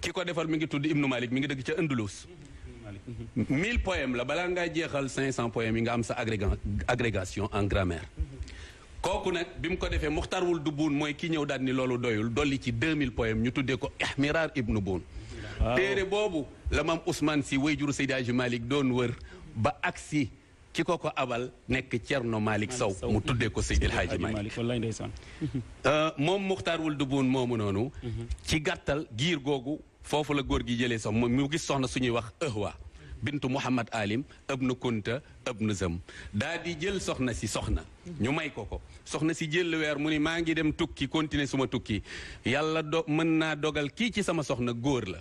ki ko defal mi ngi tudd Ibnu Malik mi ngi dëkk ca Andalus 1000 poèmes la balaa ngaa jeexal 500 poèmes yi nga am sa agrégation en grammaire kooku nag bi mu ko defee Muxtaar Wuld Buun mooy ki ñëw daal ni loolu doyul dolli ci 2000 poèmes ñu tuddee ko Ihmiraar Ibnu Buun téere boobu la maam Ousmane si wayjuru Seydi Hadji Malick doon wër ba agsi ki ko abal nekk Cerno Malick Sow mu tuddee ko Seydi El Hadji Malick moom Muxtaar Wuld Buun moomu noonu ci gàttal giir googu foofu la góor gi jëlee sox mu gis soxna suñuy wax Ëhwa bintu Mouhamad Alim ëbnu Kunta ëbnu Zëm daa di jël soxna si soxna ñu may ko soxna si jël weer mu ni maa ngi dem tukki continuer suma tukki yàlla mën naa dogal kii ci sama soxna góor la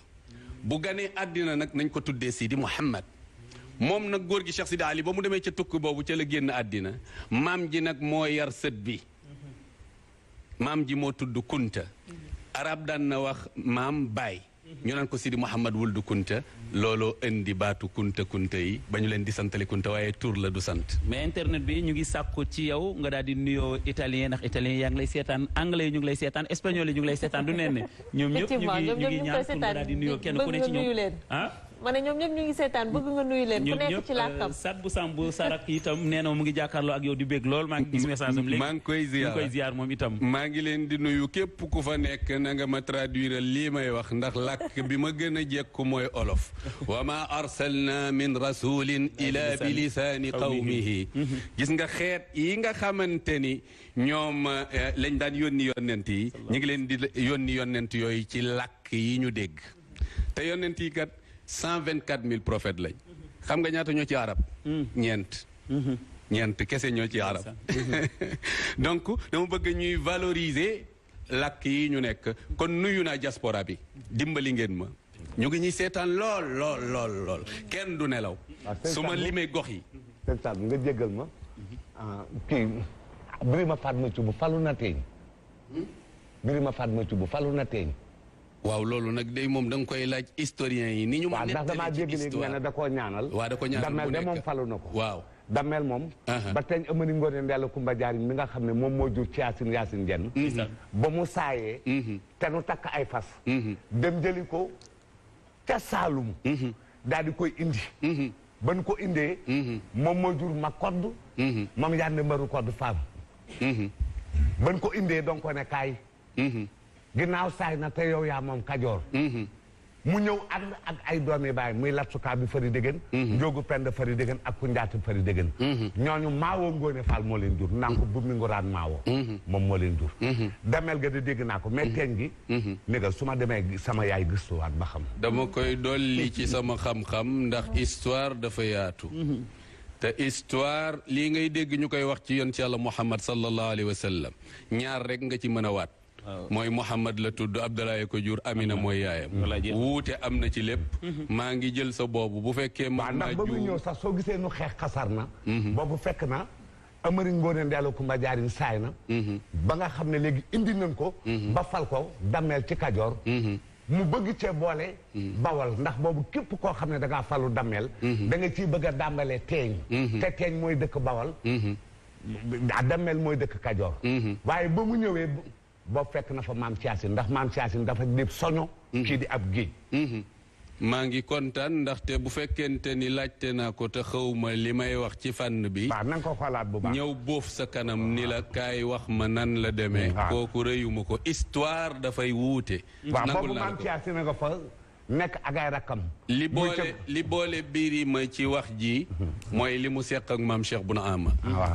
bu ganee àddina nag nañ ko tuddee Sidi Mouhamad moom nag góor gi Cheikh Sidi Ali ba mu demee ca tukki boobu ca la génn àddina maam ji nag moo yar sët bi maam ji moo tudd Kunta arab daan na wax maam baay ñu naan ko Sidi Mouhamad Wuld Kunta looloo indi baatu kunta yi ba ñu leen di santale kunta waaye tur la du sant. mais internet bi ñu ngi sàkku ci yow nga daal di nuyoo italien ndax italien yaa ngi lay seetaan anglais yi ñu ngi lay seetaan espagnol yi ñu ngi lay seetaan du neen ne ñoom ñëpp ñu ngi ñaan pour nga daal di nuyoo kenn ku ne ci ñoom ma ne ñoom ñëpp ñu ngi seetaan bëgg nga nuyu leen ku nekk ci làkkam sat bu sambu sarak itam nee na mu ngi jàkkaarloo ak yow di bég lool maa ngi gis message am léegi maa ngi koy ziar moom itam maa ngi leen di nuyu képp ku fa nekk na nga ma traduire lii may wax ndax làkk bi ma gën a jekku mooy olof wa ma arsalna min rasulin ila bi lisaani qawmihi gis nga xeet yi nga xamante ni ñoom lañ daan yónni yonent yi ñu ngi leen di yónni yonent yooyu ci làkk yi ñu dégg te yonent yi kat 124 000 prophètes lañ xam nga ñaata ñoo ci arab ñeent kese ñoo ci arab donc dama bëgg ñuy valoriser làkk yi ñu nekk kon nuyu naa diaspora bi dimbali ngeen ma ñu ngi ñuy seetaan lool kenn du nelaw su ma limee gox yi nga jéggal ma kii Birima Fatma Thioub falu na teeñ Birima Fatma Thioub falu na teeñ waaw loolu nag day moom da nga koy laaj historien yi ni ñu ma ndax damaa dégg léegi nga ne da koo ñaanal waaw da ko ñaanal Damel de moom falu na ko waaw Damel moom ba teñ Amari Ngoone Ndeela Kumba Jaariñ mi nga xam ne moom moo jur ci Yaasin Jenn ba mu saayee te nu takk ay fas dem jëli ko ca Saalum daal di koy indi ba nu ko indee moom moo jur ma kodd moom yànde mbaru kodd femme ba nu ko indee donc ko ne kaay ginnaaw saay na te yow yaa moom Kajoor mu ñëw ànd ak ay doomi baay muy Latsuka bi fari dégén njóogu pend fari dégén ak ku njaati fari dégén ñooñu Maawoo Ngoone Fall moo leen jur naa ko bu mi nguraan Maawoo moom moo leen jur Damel ga de dégg naa ko mais teeñ gi négal su ma demee sama yaay gëstuwaat ba xam dama koy dolli ci sama xam-xam ndax histoire dafa yaatu te histoire lii ngay dégg ñu koy wax ci yoon ci Yàlla Muhammad sallallahu alayhi wa sallam ñaar rek nga ci mën a waat mooy Muhammad la tudd Abdoulaye ko jur Amina mooy yaayam wuute am na ci lépp maa ngi jël sa boobu bu fekkee waaw ndax ba muy ñëw sax soo gisee nu xeex xasar na boobu fekk na Amari Ngoone Ndeela Kumba Jaariñ saay na ba nga xam ne léegi indi nañ ko ba fal ko Damel ci Kajoor mu bëgg cee boole Bawol ndax boobu képp koo xam ne da ngaa falu Damel da nga ciy bëgg a dàmbalee teeñ te teeñ mooy dëkk Bawol Damel mooy dëkk Kajoor waaye ba mu ñëwee boobu fekk na fa maam Caasin ndax maam Caasin dafa di soño kii di ab géej maa ngi kontaan ndaxte bu fekkente ni laajte naa ko te xawma li may wax ci fànn bi waaw na nga ko xoolaat bu baax ñëw boof sa kanam ni la kaay wax ma nan la demee kooku rëyuma ko histoire dafay wuute waaw boobu maam Caasin nga fa nekk ak ay rakkam li boole Birima ci wax ji mooy li mu seq ak maam Cheikh Bouna Ama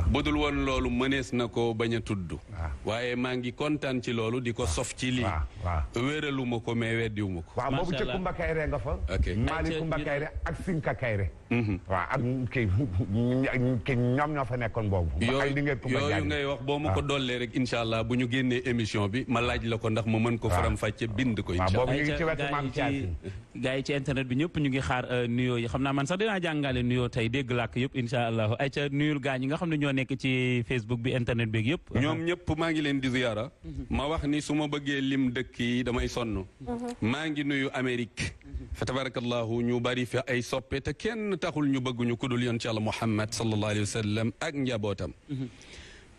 budul woon loolu mënees na ko bañ a tudd waaye maa ngi kontaan ci loolu di ko sof ci lii wéraluma ko mais weddiwuma ko waaw boobu ca Kumba Kayre nga fa Maali Kumba Kayre ak Sinka Kayre waaw ak kii ñoom ñoo fa nekkoon boobu yooyu ngay wax boo ma ko dollee rek incha allah bu ñu génnee émission bi ma laaj la ko ndax ma mën ko faram fàcce bind ko incha allah gars yi ci internet bi ñëpp ñu ngi xaar nuyoo yi xam naa man sax dinaa jàngale nuyoo tey dégg làkk yëpp incha allah ay ca nuyul gaa ñi nga xam ne ñoo nekk ci Facebook bi internet bi yëpp ñoom ñëpp maa ngi leen di ziyaara ma wax ni su ma bëggee lim dëkk yi damay sonn maa ngi nuyu Amérique fa tabarakallahu ñu bari fi ay soppe te kenn taxul ñu bëgguñu kudul yoon ci Yàlla Muhammad sallallahu alayhi wa sallam ak njabootam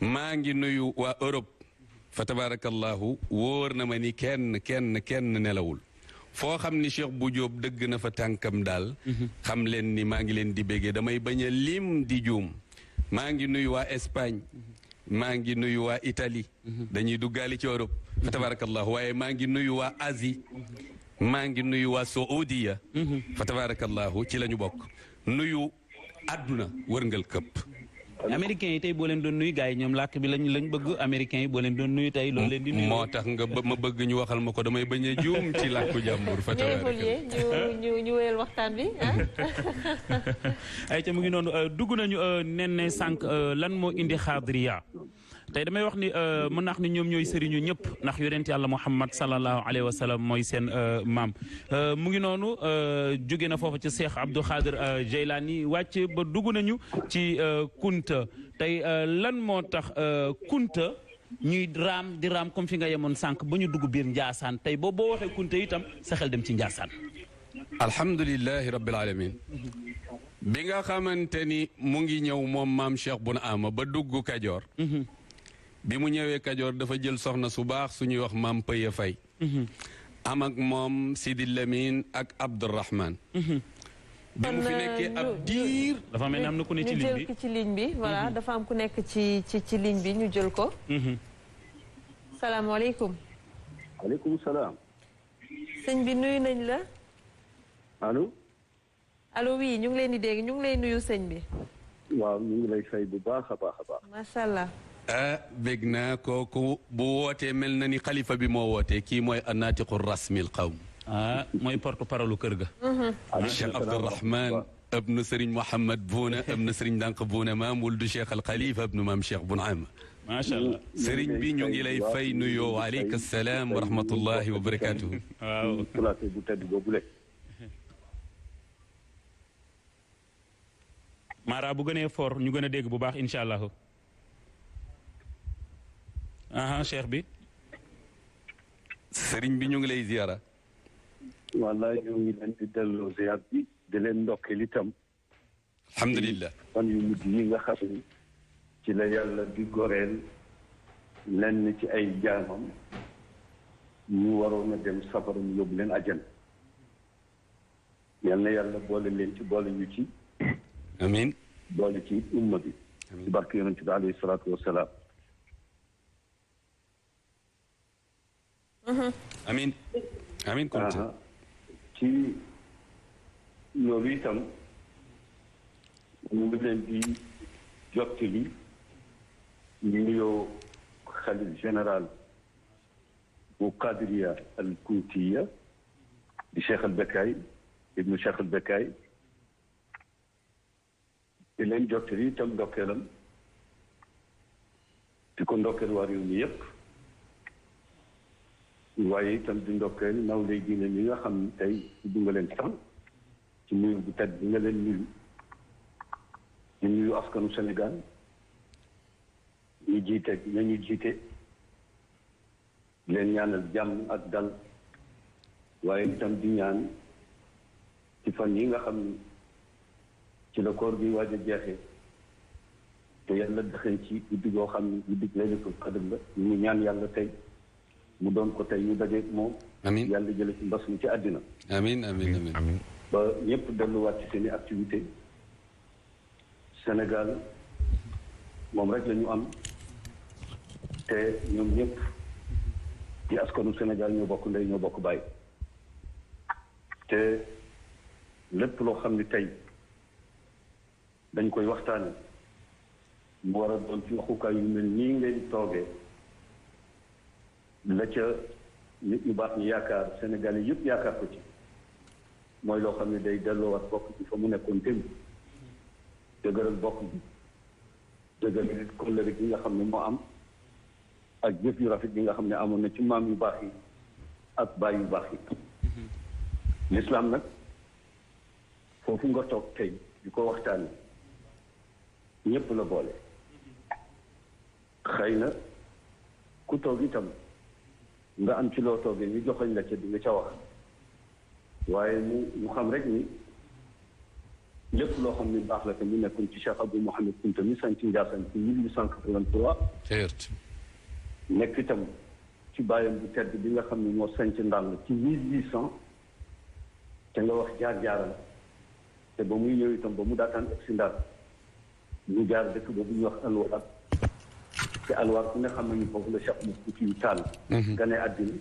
maa ngi nuyu waa Europe fa tabarakallahu wóor na ma ni kenn nelawul foo xam ni Cheikh bu Diop dëgg na fa tànkam daal xam leen ni maa ngi leen di béggee damay bañ a lim di juum maa ngi nuyu waa Espagne maa ngi nuyu waa Italie dañuy duggaali ci Europe fa tabarakallahu waaye maa ngi nuyu waa Asie maa ngi nuyu waa Saoudia fa tabarakallahu ci la ñu bokk nuyu àdduna wërngal këpp américains yi tey boo leen doon nuyu gars yi ñoom làkk bi lañ bëgg américains yi boo leen doon nuyu tey loolu leen di nuyu moo tax nga ma bëgg ñu waxal ma ko damay bañ a juum ci làkku jàmbur fa tabarakallahu ñu wéyal waxtaan bi ay ca mu ngi noonu dugg nañu nen ne sànq lan moo indi xaadiriya tey damay wax ni mën naa wax ni ñoom ñooy sëriñu ñëpp ndax yonent yàlla Muhammad sallallahu alayhi wa sallam mooy seen maam mu ngi noonu jóge na foofu ci Cheikh Abdou Khadir Jeylani wàcc ba dugg nañu ci Kunta tey lan moo tax Kunta ñuy raam di raam comme fi nga yemoon sànq ba ñu dugg biir Njaasaan tey boo waxee Kunta itam sa xel dem ci Njaasaan alhamdulilahi rabbil alamin bi nga xamante ni mu ngi ñëw moom maam Cheikh Bun Ama ba dugg Kajoor bi mu ñëwee Kajoor dafa jël soxna su baax suñuy wax maam Pëya Fay am ak moom Sidi Lamine ak Abdourahman bi mu fi nekkee ab diir dafa mel ni am na ku ne ci ligne bi ñu jël ci ligne bi voilà dafa am ku nekk ci ligne bi ñu jël ko salaamaaleykum aleykum salaam sëñ bi nuyu nañ la allo allo oui ñu ngi leen di dégg ñu ngi lay nuyu sëñ bi waaw ñu ngi lay fay bu baax a baax a baax macha allah bég naa kooku bu wootee mel na ni xalifa bi moo wootee kii mooy anatiqu rasmil qawm mooy porte parole kër ga Cheikh Abdourahman ibnu Serigne Mouhamad Bouna ibnu Serigne Dank Bouna maam wuldu Cheikh al Khalifa ibnu maam Cheikh Bun Ama macha allah Serigne bi ñu ngi lay fay nuyoo waaleykum salaam wa rahmatullahi wa barakatuhu waaw plateau bu tedd boobu le Mara bu gënee fort ñu gën a dégg bu baax incha allahu cheikh bi Serigne bi ñu ngi lay ziara wallaay ñoo ngi leen di delloo ziar bi di leen ndokkeel itam alhamdulillah fan yu mujj yi nga xam ni ci la yàlla di goreel lenn ci ay jaamam ñu waroon a dem safara mu yóbbu leen àjjana yal na yàlla boole leen ci boole ñu ci amin boole ci umma bi ci barke yonent bi alayhi salaatu wasalaam amin amin Kunta ci loolu itam ñu ngi leen di jottali nuyoo xalif général bu Qadiriya al Kuntiya di Cheikh al Bekkaay ibnu Cheikh al Bekkaay di leen jottali itam ndokkeelam di ko ndokkeel waa réew mi yépp waaye itam di ndokkeel naw lay diine ñi nga xam ne tey du nga leen sax ci nuyu bu tedd bi nga leen nuyu di nuyu askanu Sénégal ñu jiite nañu jiite leen ñaanal jàmm ak dal waaye itam di ñaan ci fan yi nga xam ni ci la koor gi waaj a jeexee te yàlla dëxëñ ci guddi goo xam ni guddi laylatul qadr la ñu ñaan yàlla tey mu doon ko tey ñu dajeeg moom amin yàlla jële ci mbas mi ci àddina amin amin amin ba ñëpp delluwaat ci seeni activité Sénégal moom rek la ñu am te ñoom ñëpp ci askanu Sénégal ñoo bokk ndey ñoo bokk bàyyi te lépp loo xam ni tey dañ koy waxtaane mu war a doon ci waxukaay yu mel nii ngeen toogee la ca nit ñu baax ñu yaakaar Sénégal yi yëpp yaakaar ko ci mooy loo xam ne day delloowaat bokk bi fa mu nekkoon démb dëgëral bokk bi dëgëral nit kóllëre gi nga xam ne moo am ak jëf yu rafet yi nga xam ne amoon na ci maam yu baax yi ak baay yu baax yi l'islam nag foofu nga toog tey di ko waxtaane ñëpp la boole xëy na ku toog itam nga am ci loo toogee ñu joxoñ la ca di nga ca wax waaye mu xam rek ni lépp loo xam ni baax la te mu nekkoon ci Cheikh Abdou Mouhamed Kounta mi sañ ci Ndiassane ci 1883 nekk itam ci bàyyam bu tedd bi nga xam ne moo sañ ci Ndàll ci 1800 te nga wax jaar-jaaram te ba muy ñëw itam ba mu daataan ak si Ndar ñu jaar dëkk boobu ñuy wax Alwaar te Alwaar ku ne xam nañu foofu la Cheikh Oumar Foutiyou Tall gane àddina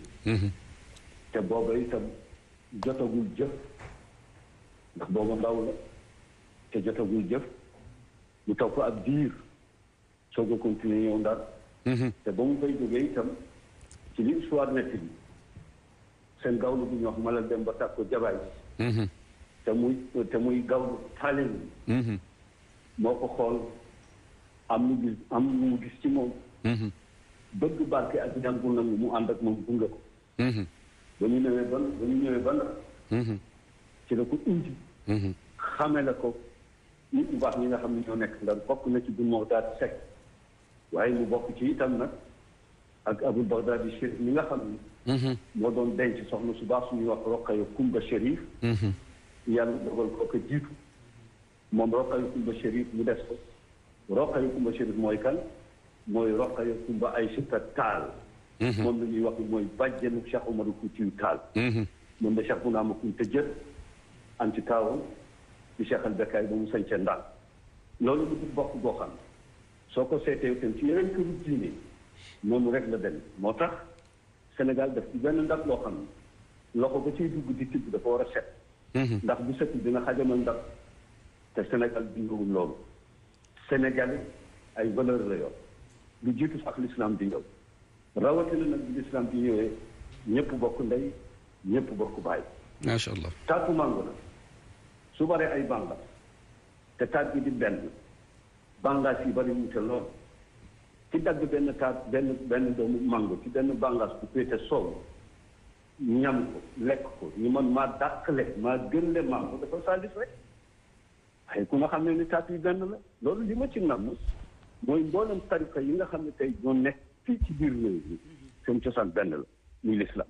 te booba itam jotagul jëf ndax booba ndaw la te jotagul jëf mu toog ko ab diir soog a continuer ñëw Ndar te ba mu fay jógee itam ci li histoire nekk bi seen gawlu bu ñuy wax Malal Demba Takko Jabaay te muy gawlu taalin moo ko xool am lu mu gis ci moom bëgg barke ak jàngu nangu mu ànd ak moom gunge ko ba ñu ñëwee ba Ndar ci la ko indi xame la ko nit ñu baax ñi nga xam ne ñoo nekk Ndar bokk na ci bu Moxtaar Sekk waaye mu bokk ci itam nag ak Abul Baghdadi Chérif mi nga xam ni moo doon denc soxna su baax suñuy wax Roqaya Kumba Chérif yàlla dogal ko ko jiitu moom Roqaya Kumba Chérif mu des ko Roqaya Kumba Chérif mooy kan mooy Roqaya Kumba Aysata Taal moom la ñuy wax mooy bàjjenu Cheikh Oumar Foutiyou Tall moom la Cheikh Bounama Kounta jël anti taawam di Cheikh al Bekkaay ba mu sañce Ndar loolu du bokk boo xam soo ko seetee itam ci yeneen këru diine noonu rek la dem moo tax Sénégal daf ci benn ndab loo xam ne loxo ba ciy dugg di tibb dafa war a set ndax bu setul dina xajamal ndab te Sénégal bindowul loolu Sénégalais ay valeur la yor lu jiitu sax l'islam di ñëw rawatina nag bi l'islam di ñëwee ñëpp bokk ndey ñëpp bokk baay macha allah taatu mango la su baree ay bànqaas te taat bi di benn bànqaas yi bari wute lool ci dagg benn taat benn doomu mango ci benn bànqaas bu féete soow ñam ko lekk ko ñu man maa dàqale maa gënle mango dafa saalis rek waaye ku nga xam ne ni taat yi benn la loolu li ma ci nam mooy mboolem tariqa yi nga xam ne tey ñoo nekk fii ci biir réew mi seen cosaan benn la muy l'islam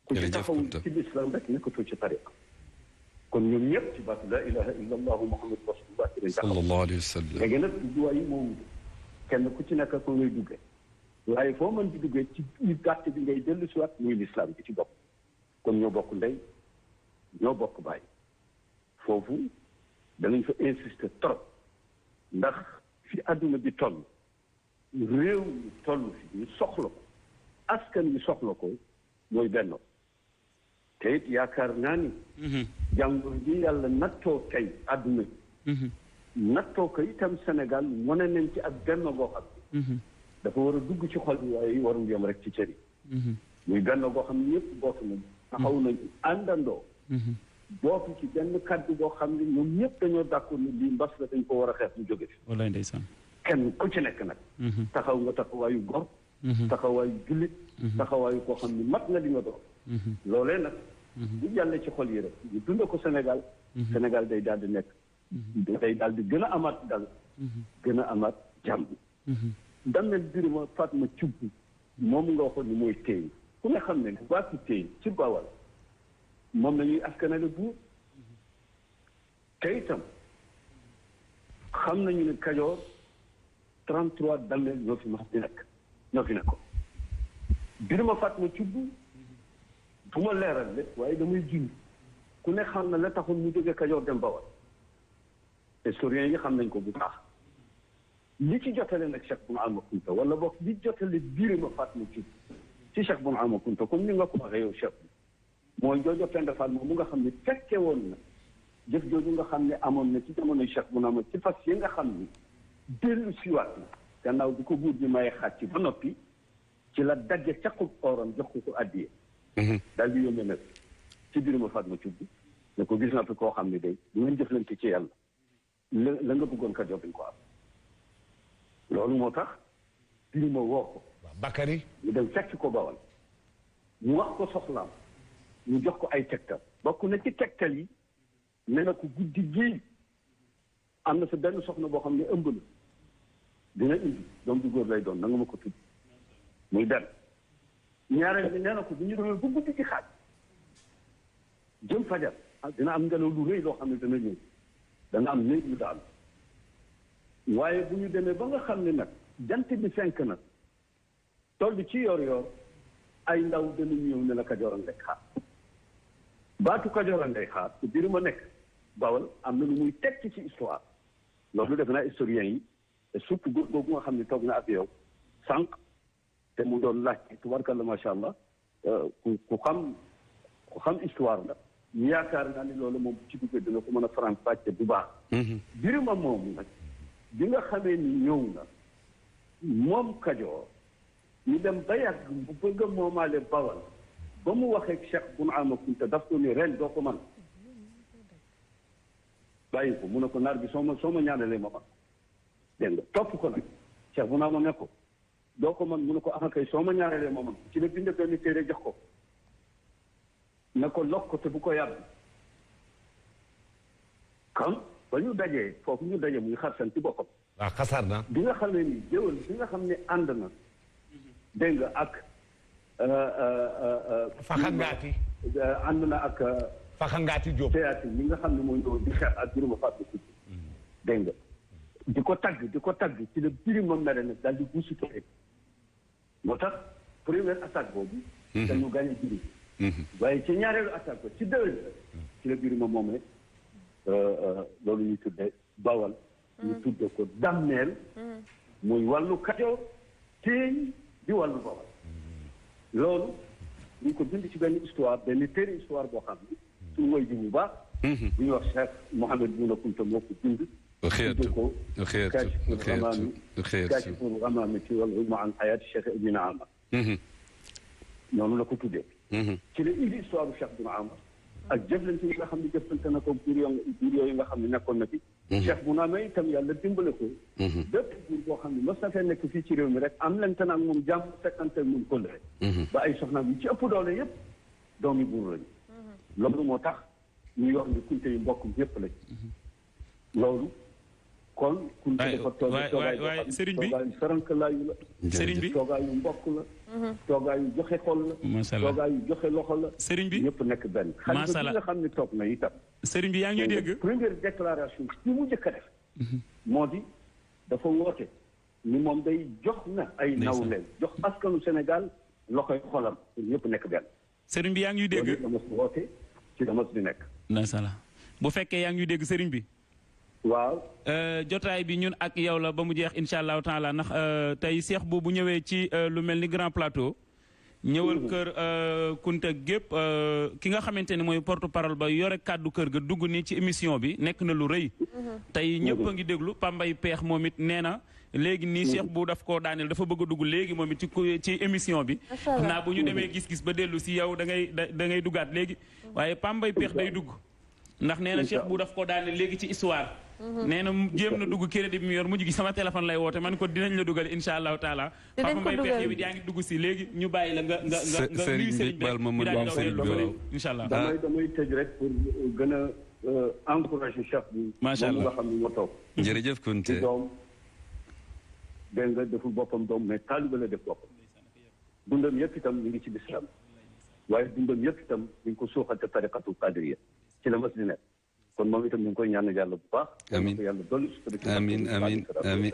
ku ci taxaw ci l'islam rek nekkatoo ci tariqa kon ñoom ñëpp ci baatu la ilaha illa allahu muhammadu rasulullah ci lañ taxaw sallallahu alayhi wa sallam léegi nag dugguwaay yi moo wute kenn ku ci nekk ko ngay duggee waaye foo mën di duggee ci gàtt bi ngay dellu si waat muy l'islam bi ci bopp kon ñoo bokk ndey ñoo bokk baay foofu danañ fa insister trop ndax fi àdduna bi toll réew mi toll fi ñu soxla ko askan wi soxla ko mooy benno te it yaakaar naa ni jàngoro ji yàlla nattoo kay àdduna bi nattoo ko itam Sénégal wane nañ ci ak benno goo xam ne dafa war a dugg ci xol bi waaye warul yem rek ci cër yi muy benno goo xam ne ñëpp bootu nañ taxaw nañu àndandoo bootu ci benn kàddu boo xam ne ñoom ñëpp dañoo d'accord ni lii mbas la dañ ko war a xeex mu jóge fi wallaay ndeysaan kenn ku ci nekk nag taxaw nga taxawaayu gor taxawaayu jullit taxawaayu koo xam ne mat nga li nga doon loolee nag bu jàllee ci xol yi rek ñu dund ko Sénégal Sénégal day daal di nekk day daal di gën a amaat dal gën a amaat jàmm damel Birima Fatma Thioub moom nga waxoon ni mooy téy ku ne xam ne baatu téy ci Bawal moom nañuy askanale buur te itam xam nañu ne Kajoor 33 damel ñoo fi mas di nekk ñoo fi nekkoon Birima Fatma Thioub bu ma leeral lépp waaye damay junj ku ne xam na la taxoon mu jógee Kajoor dem Bawal historiens yi xam nañ ko bu baax li ci jotale nag Cheikh Bounama Kounta wala boog li jotale Birima Fatma Thioub ci Cheikh Bounama Kounta comme ni nga ko waxee yow Cheikh mooy joojo Penda Fall moom mu nga xam ne fekke woon na jëf jooju nga xam ne amoon na ci jamonoy Cheikh Bounama ci fas yi nga xam ni dellu siwaat na gannaaw bi ko buur bi maye xaat ci ba noppi ci la dagge caqub oram jox ko addiye daal di yónnee nag ci Birima Fatma Thioub bi ne ko gis naa fi koo xam ne day bu ngeen jëflante ci yàlla la nga bëggoon ka jox ko am loolu moo tax Birima woo ko Bakary ñu dem fekk ko Bawal mu wax ko soxlaam ñu jox ko ay tegtal bokk na ci tegtal yi ne na ko guddi gii am na sa benn soxna boo xam ne ëmb na dina indi doom du góor lay doon na nga ma ko tudd muy benn ñaareel bi nee na ko bu ñu demee bu guddi ci xaaj jëm fajar dina am ngelaw lu rëy loo xam ne dana ñëw dana am néeg yu daal waaye bu ñu demee ba nga xam ne nag jant bi fenk na toll ci yor yor ay ndaw dana ñëw ne la Kajoor a lekk xaar baatu Kajoor a ngay xaar te biir ma nekk Bawal am na lu muy teg ci histoire loolu def naa historiens yi te surtout góor googu nga xam ne toog na ak yow sànq te mu doon laaj tubarkalla macha allah ku xam histoire la ñu yaakaar naa ni loolu moom ci duggee dina ko mën a faram fàcce bu baax. Birima moomu nag bi nga xamee ni ñëw na moom Kajoor ñu dem ba yàgg bu bëgg a moomaale Bawal ba mu waxee Cheikh Bounama Kunta daf ko ni ren doo ko mën bàyyi ko mu ne ko naar bi soo ma ñaanalee ma man dégg nga topp ko nag Cheikh Bounama ne ko doo ko mën mu ne ko ah kay soo ma ñaanalee ma man ci la bind benn téere jox ko ne ko lokk ko te bu ko yàgg kon ba ñu dajee foofu ñu daje muy xarsan ci boppam. waaw xasar na. bi nga xam ne ni jëwal bi nga xam ne ànd na dégg nga ak. Faxangaati. ànd na ak. Faxangaati Diop. théâtre mi nga xam ne mooy doon di xeex ak Birima Fatou Koutié. dégg nga di ko tagg ci la Birima mere nag daal di guusi tere moo tax première attaque boobu. dañu gagné Birima. waaye ci ñaareelu attaque ba ci déwén ci la Birima moom rek loolu ñu tuddee Bawal. ñu tuddee ko dammeel. muy wàllu Kajoor téeñ di wàllu Bawal. loolu ñu ko bind ci benn histoire benn téere histoire boo xam ni suñu woy ji bu baax. bu ñuy wax Cheikh Mouhamed Bouna Kounta moo ko bind. xeetu ko Kaashiful Ghamaamati wal Ilmu an Hayaati Cheikh Ibn Amar. noonu la ko tuddee. ci la indi histoire bu Cheikh Ibn Amar ak jëflante yi nga xam ne jëflante na ko buur yooyu nga xam ne nekkoon na fi. Cheikh Bouna May itam yàlla dimbale ko. bépp buur boo xam ne mos na fee nekk fii ci réew mi rek am lente nag moom jàmm fekkante moom kóllëre. ba ay soxnaam yi ci ëpp doole yëpp doomi buur lañu. loolu moo tax ñu yor ni Kunta yi mbokk yëpp lañ. loolu kon. Kunta dafa toog waaye sëriñ bi ferankalayu la. sëriñ bi toogaayu mbokk la. toogaayu joxe xol la. macha allah toogaayu joxe loxo la. sëriñ bi ñëpp nekk benn. macha allah xalifa bi nga xam ne toog na itam. sëriñ bi yaa ngi ñuy dégg. première déclaration bi mu njëkk a def. moo di dafa woote ni moom day jox na ay nawleen jox askanu Sénégal loxoy xolam pour ñëpp nekk benn. sëriñ bi yaa ngi ñuy dégg. loolu dama si woote ci dama si nekk. macha allah bu fekkee yaa ngi ñuy dégg sëriñ bi. waaw. jotaay bi ñun ak yow la ba mu jeex incha allahu taala ndax tey Cheikh bu ñëwee ci lu mel ni Grand Plateau. ñëwal kër Kunta gépp ki nga xamante ne mooy porte parole ba yore kàddu kër ga dugg ni ci émission bi nekk na lu rëy. tey ñëpp a ngi déglu Pambay Peex moom it nee na léegi nii Cheikh bu daf koo daaneel dafa bëgg a dugg léegi moom it ci émission bi. xam naa bu ñu demee gis-gis ba dellu si yow da ngay duggaat léegi. waaye Pambay Peex day dugg. ndax nee na Cheikh bu daf koo daaneel léegi ci histoire. nee na jéem na dugg crédit bi mu yor mujj gi sama téléphone lay woote man ko dinañ la dugal incha allahu taala. dinañ ko dugal Papa Mbaye Peex yow it yaa ngi dugg si léegi ñu bàyyi la nga nuyu sëriñ bi incha allah. damay tëj rek pour gën a encourager Cheikh bi. macha allah nga xam ne moo toog. jërëjëf Kunta. ci doom dégg nga deful boppam doom mais taalibe la def boppam. dundam yëpp itam ñu ngi ci lislaam waaye dundam yëpp itam ñu ngi ko suuxante tariqatul qadiriya ci la mas di nekk. kon moom itam ñu ngi koy ñaan yàlla bu baax. amiin yàlla dolli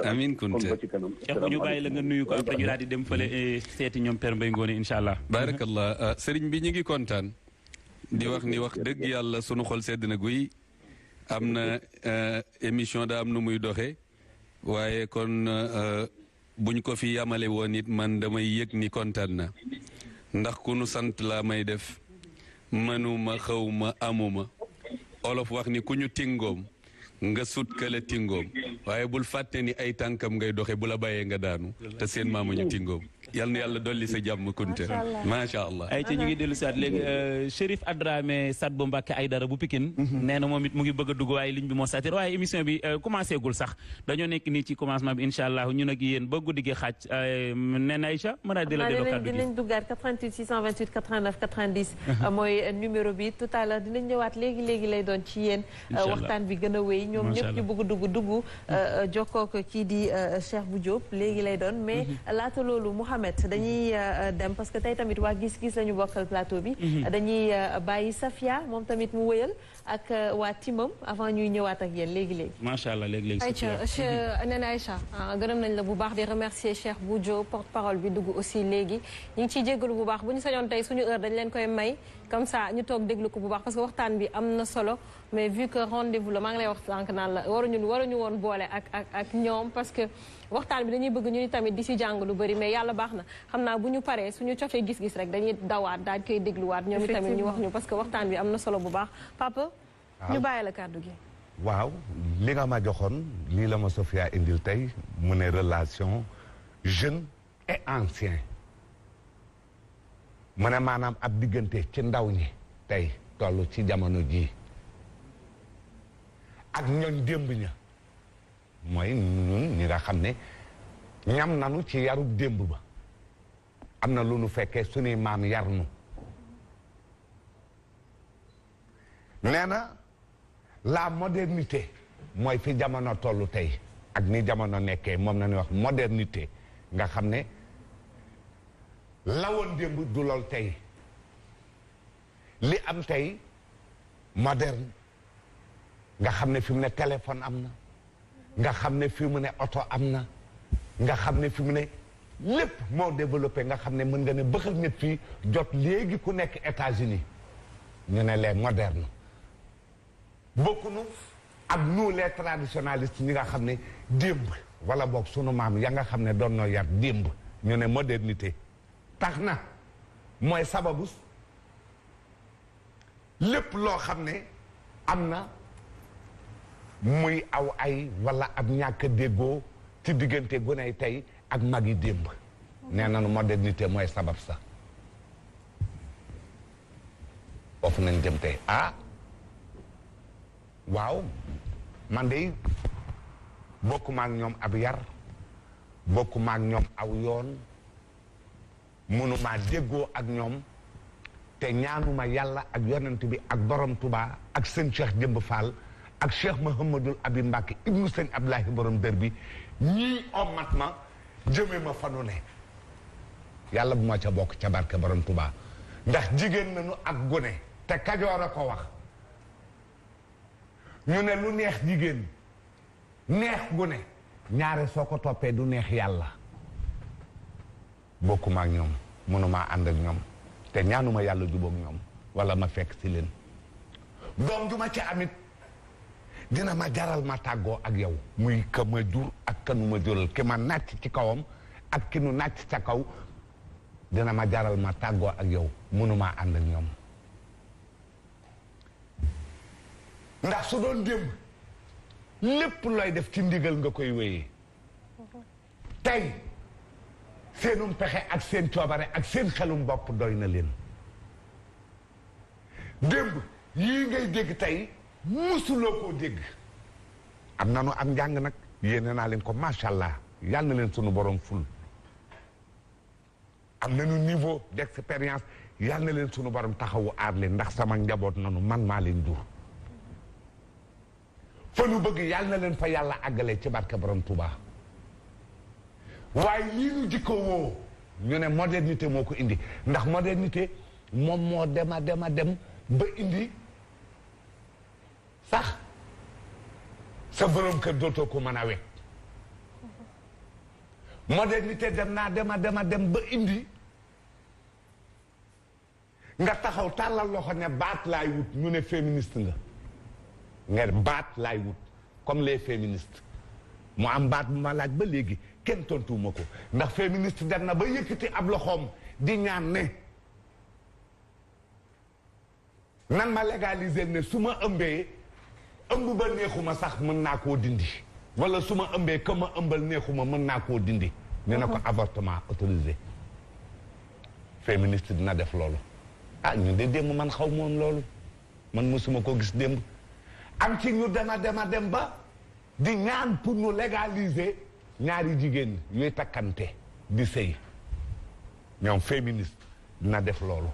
amiin Kunta. Cheikh bu ñu bàyyi la nga nuyu ko après ñu daal di dem fële seeti ñoom Père Mbaye Ngoné incha allah. baarakallah sëriñ bi ñu ngi kontaan. di wax ni wax dëgg yàlla sunu xol sedd na guy. am na émission da am nu muy doxee. waaye kon buñ ko fi yamale woon it man damay yëg ni kontaan na. ndax ku nu sant laa may def. manuma xawma amuma. olof wax ni ku ñu tingoom nga sut kala tingoom waaye bul fàtte ni ay tànkam ngay doxe bu la bàyyee nga daanu te seen maama ñu tingoom yal na yàlla dolli sa jàmm Kunta macha allah. ay ci ñu ngi dellu si waat léegi Chérif Adramé Sadbou Mbacké Aïdara bu Pikine nee na moom it mu ngi bëgg a dugg waaye ligne bi moo satir waaye émission bi commencé gul sax dañoo nekk nii ci commencement bi incha allah ñun ak yéen ba guddi gi xaaj nee na Aïcha mën a delloo kàddu gi dinañ duggaat 88 628 89 90 mooy numéro bi tout à l'heure dinañ ñëwaat léegi lay doon ci yéen waxtaan bi gën a wéy ñoom ñëpp ñu bëgg dugg jokkoo ko kii di Cheikh bu Diop léegi lay doon mais laata loolu Mouhamed dañuy dem parce que tey tamit waa gis-gis la ñu bokkal plateau bi dañuy bàyyi Safia moom tamit mu wëyal ak waa timam avant ñuy ñëwaat ak yéen léegi macha allah léegi Aïcha nee na Aïcha gërëm nañ la bu baax di remercier Cheikh bu Diop porte parole bi dugg aussi léegi ñu ngi ciy jéggalu bu baax bu ñu sañoon tey suñu heure dañ leen koy may comme ça ñu toog déglu ko bu baax parce que waxtaan bi am na solo mais vu que rendez-vous la maa ngi lay wax sànq naan la waruñu woon boole ak ñoom parce que waxtaan bi dañuy bëgg ñu ni tamit di si jàng lu bëri mais yàlla baax na xam naa bu ñu paree suñu cofee gis-gis rek dañuy dawaat daal koy dégluwaat ñoom tamit ñu wax ñu parce que waxtaan bi am na solo bu baax papa ñu bàyyi la kàddu gi waaw li nga ma joxoon lii la ma Sofia indil tey mu ne relation jeune et ancien mu ne maanaam ab diggante ci ndaw ñi tey toll ci jamono jii ak ñooñ démb ña mooy ñun ñi nga xam ne ñam nanu ci yarub démb ba am na lu nu fekkee suñuy maam yar nu nee na la modernité mooy fi jamono tollu tey ak ni jamono nekkee moom na ñuy wax modernité nga xam ne lawoon démb du lool tey li am tey moderne nga xam ne fi mu ne téléphone am na nga xam ne fi mu ne oto am na nga xam ne fi mu ne lépp moo développé nga xam ne mën nga ne bëxal nit fii jot léegi ku nekk États-Unis ñu ne les modernes bokkunu ak nous les traditionalistes ñi nga xam ne démb wala boog sunu maam ya nga xam ne doon noo yar démb ñu ne modernité tax na mooy sababu lépp loo xam ne am na muy aw ay wala ab ñàkk a déggoo ci diggante guney tey ak mag yi démb nee nañu modernité mooy sabab sa foofu nañ jëm tey waaw man de bokkuma ak ñoom ab yar bokkuma ak ñoom aw yoon mënuma déggoo ak ñoom te ñaanuma yàlla ak yonent bi ak borom Tuubaa ak sëñ Cheikh Jëmb Fall ak Cheikh Mouhamadul Abi Mbacke ibnu sëñ Abdoulahi borom dër bi ñii ommat ma jëme ma fanu ne yàlla bu ma ca bokk ca barke borom Tuubaa ndax jigéen nañu ak gone te Kajoor a ko wax ñu ne lu neex jigéen neex gune ñaare soo ko toppee du neex yàlla bokkuma ak ñoom mënumaa ànd ak ñoom te ñaanuma yàlla jubóog ñoom wala ma fekk si leen doom ju ma ci amit dina ma jaral ma tàggoo ak yow muy ka ma jur ak kanu ma jural ki ma nàcc ci kawam ak ki nu nàcc ca kaw dina ma jaral ma tàggoo ak yow mënumaa ànd ak ñoom ndax su doon démb lépp looy def ci ndigal nga koy wéyee tey seenum pexe ak seen coobare ak seen xelum bopp doy na leen démb yii ngay dégg tey musuloo koo dégg am nanu am njàng nag yéene naa leen ko macha allah yal na leen sunu borom ful am nañu niveau d'expérience yal na leen sunu borom taxawu aar leen ndax sama njaboot nanu man maa leen jur fa nu bëgg yal na leen fa yàlla àggale ci barke borom Touba waaye lii nu jikko woo ñu ne modernité moo ko indi ndax modernité moom moo dem ba indi sax sa borom kër dootoo ko mën a wekk modernité dem ba indi nga taxaw tàllal loxo ne baat laay wut ñu ne féministe nga baat laay wut comme les féministes mu am baat bu ma laaj ba léegi kenn tontuwuma ko ndax féministe dem na ba yëkkati ab loxoom di ñaan ne nan ma légaliser ne su ma ëmbee ëmb ba neexuma sax mën naa koo dindi wala su ma ëmbee ka ma ëmbal neexuma mën naa koo dindi ñu ne ko avortement autorisé féministe dina def loolu ñu de démb man xaw moon loolu man mosuma koo gis démb am ci ñu dem ba di ñaan pour ñu légaliser ñaari jigéen yuy takkante di sëy ñoom féministe dina def loolu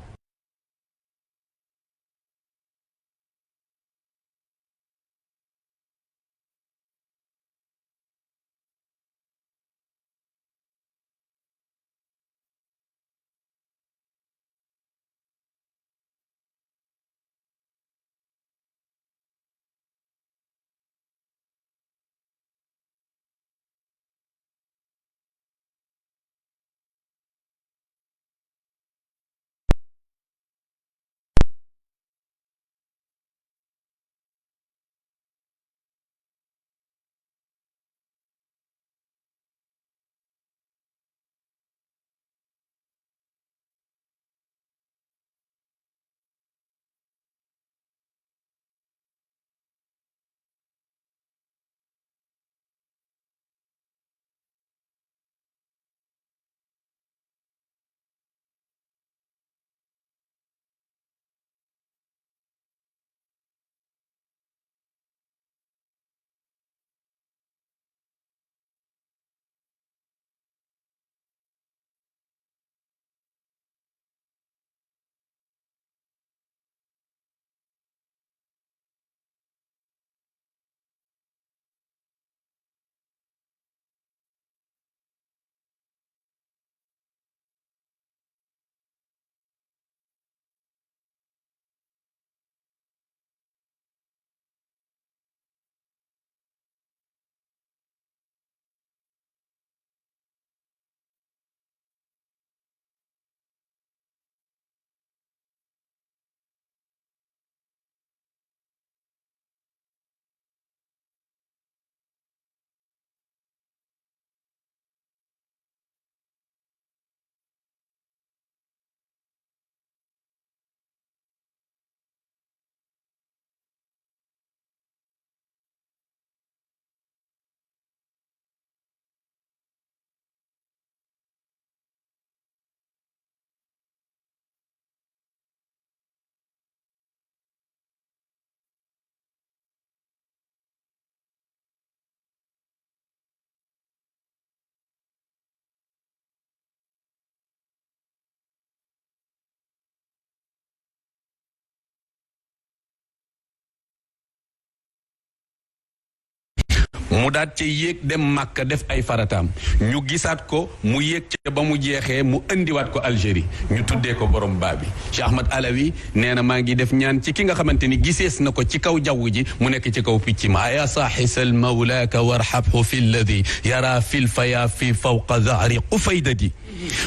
mu daat ca yéeg dem Makka def ay farataam ñu gisaat ko mu yéeg ca ba mu jeexee mu indiwaat ko Algérie ñu tuddee ko borom baa bi Cheikh Ahmad Alawi nee na maa ngi def ñaan ci ki nga xamante ni gisees na ko ci kaw jaww ji mu nekk ci kaw picc ma aya saaxisal mawlaaka warxabhu fi lladi yara fil faya fi fawqa zahri qufaydati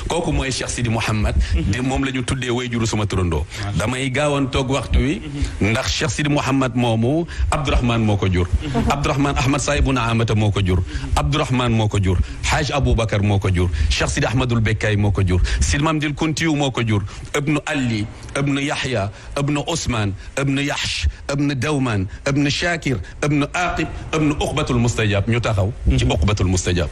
kooku mooy Cheikh Sidi Mouhamad de moom la ñu tuddee way juru suma turandoo damay gaawoon toog waxtu wi ndax Cheikh Sidi Mouhamad moomu Abdourahmane moo ko jur Abdourahmane Ahmad Saïbou Naamata moo ko jur Abdourahmane moo ko jur Haaj Aboubacar moo ko jur Cheikh Sidi Ahmadul Bekkaay moo ko jur Sidi Mamdil Kuntiyu moo ko jur ibnu Ali ibnu Yahya ibnu Ousmane ibnu Yahsh ibnu Dawman ibnu Shakir ibnu Aqib ibnu Uqbatul Mustajab ñu taxaw ci Uqbatul Mustajab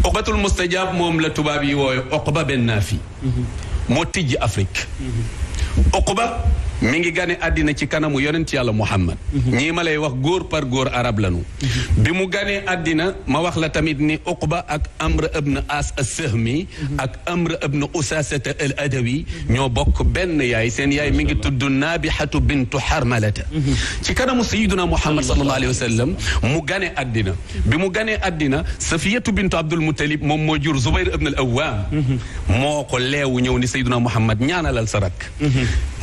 Uqbatul Mustajab moom la tubaab yi wooyu Uqba ben Naafi moo tijji Afrique Uqba mi ngi gane àddina ci kanamu yonent yàlla Muhammad ñii ma lay wax góor par góor arab lanu bi mu ganee àddina ma wax la tamit ni Uqba ak Amr ibn As as-Sahmi ak Amr ibn Usasata al-Adawi ñoo bokk benn yaay seen yaay mi ngi tudd Nabihatu bintu Harmalata ci kanamu Sayyiduna Muhammad sallallahu alayhi wa sallam mu gane àddina bi mu ganee àddina Safiyatu bintu Abdul Muttalib moom moo jur Zubayr ibn al-Awwam moo ko leewu ñëw ni Sayyiduna Muhammad ñaanalal sa rak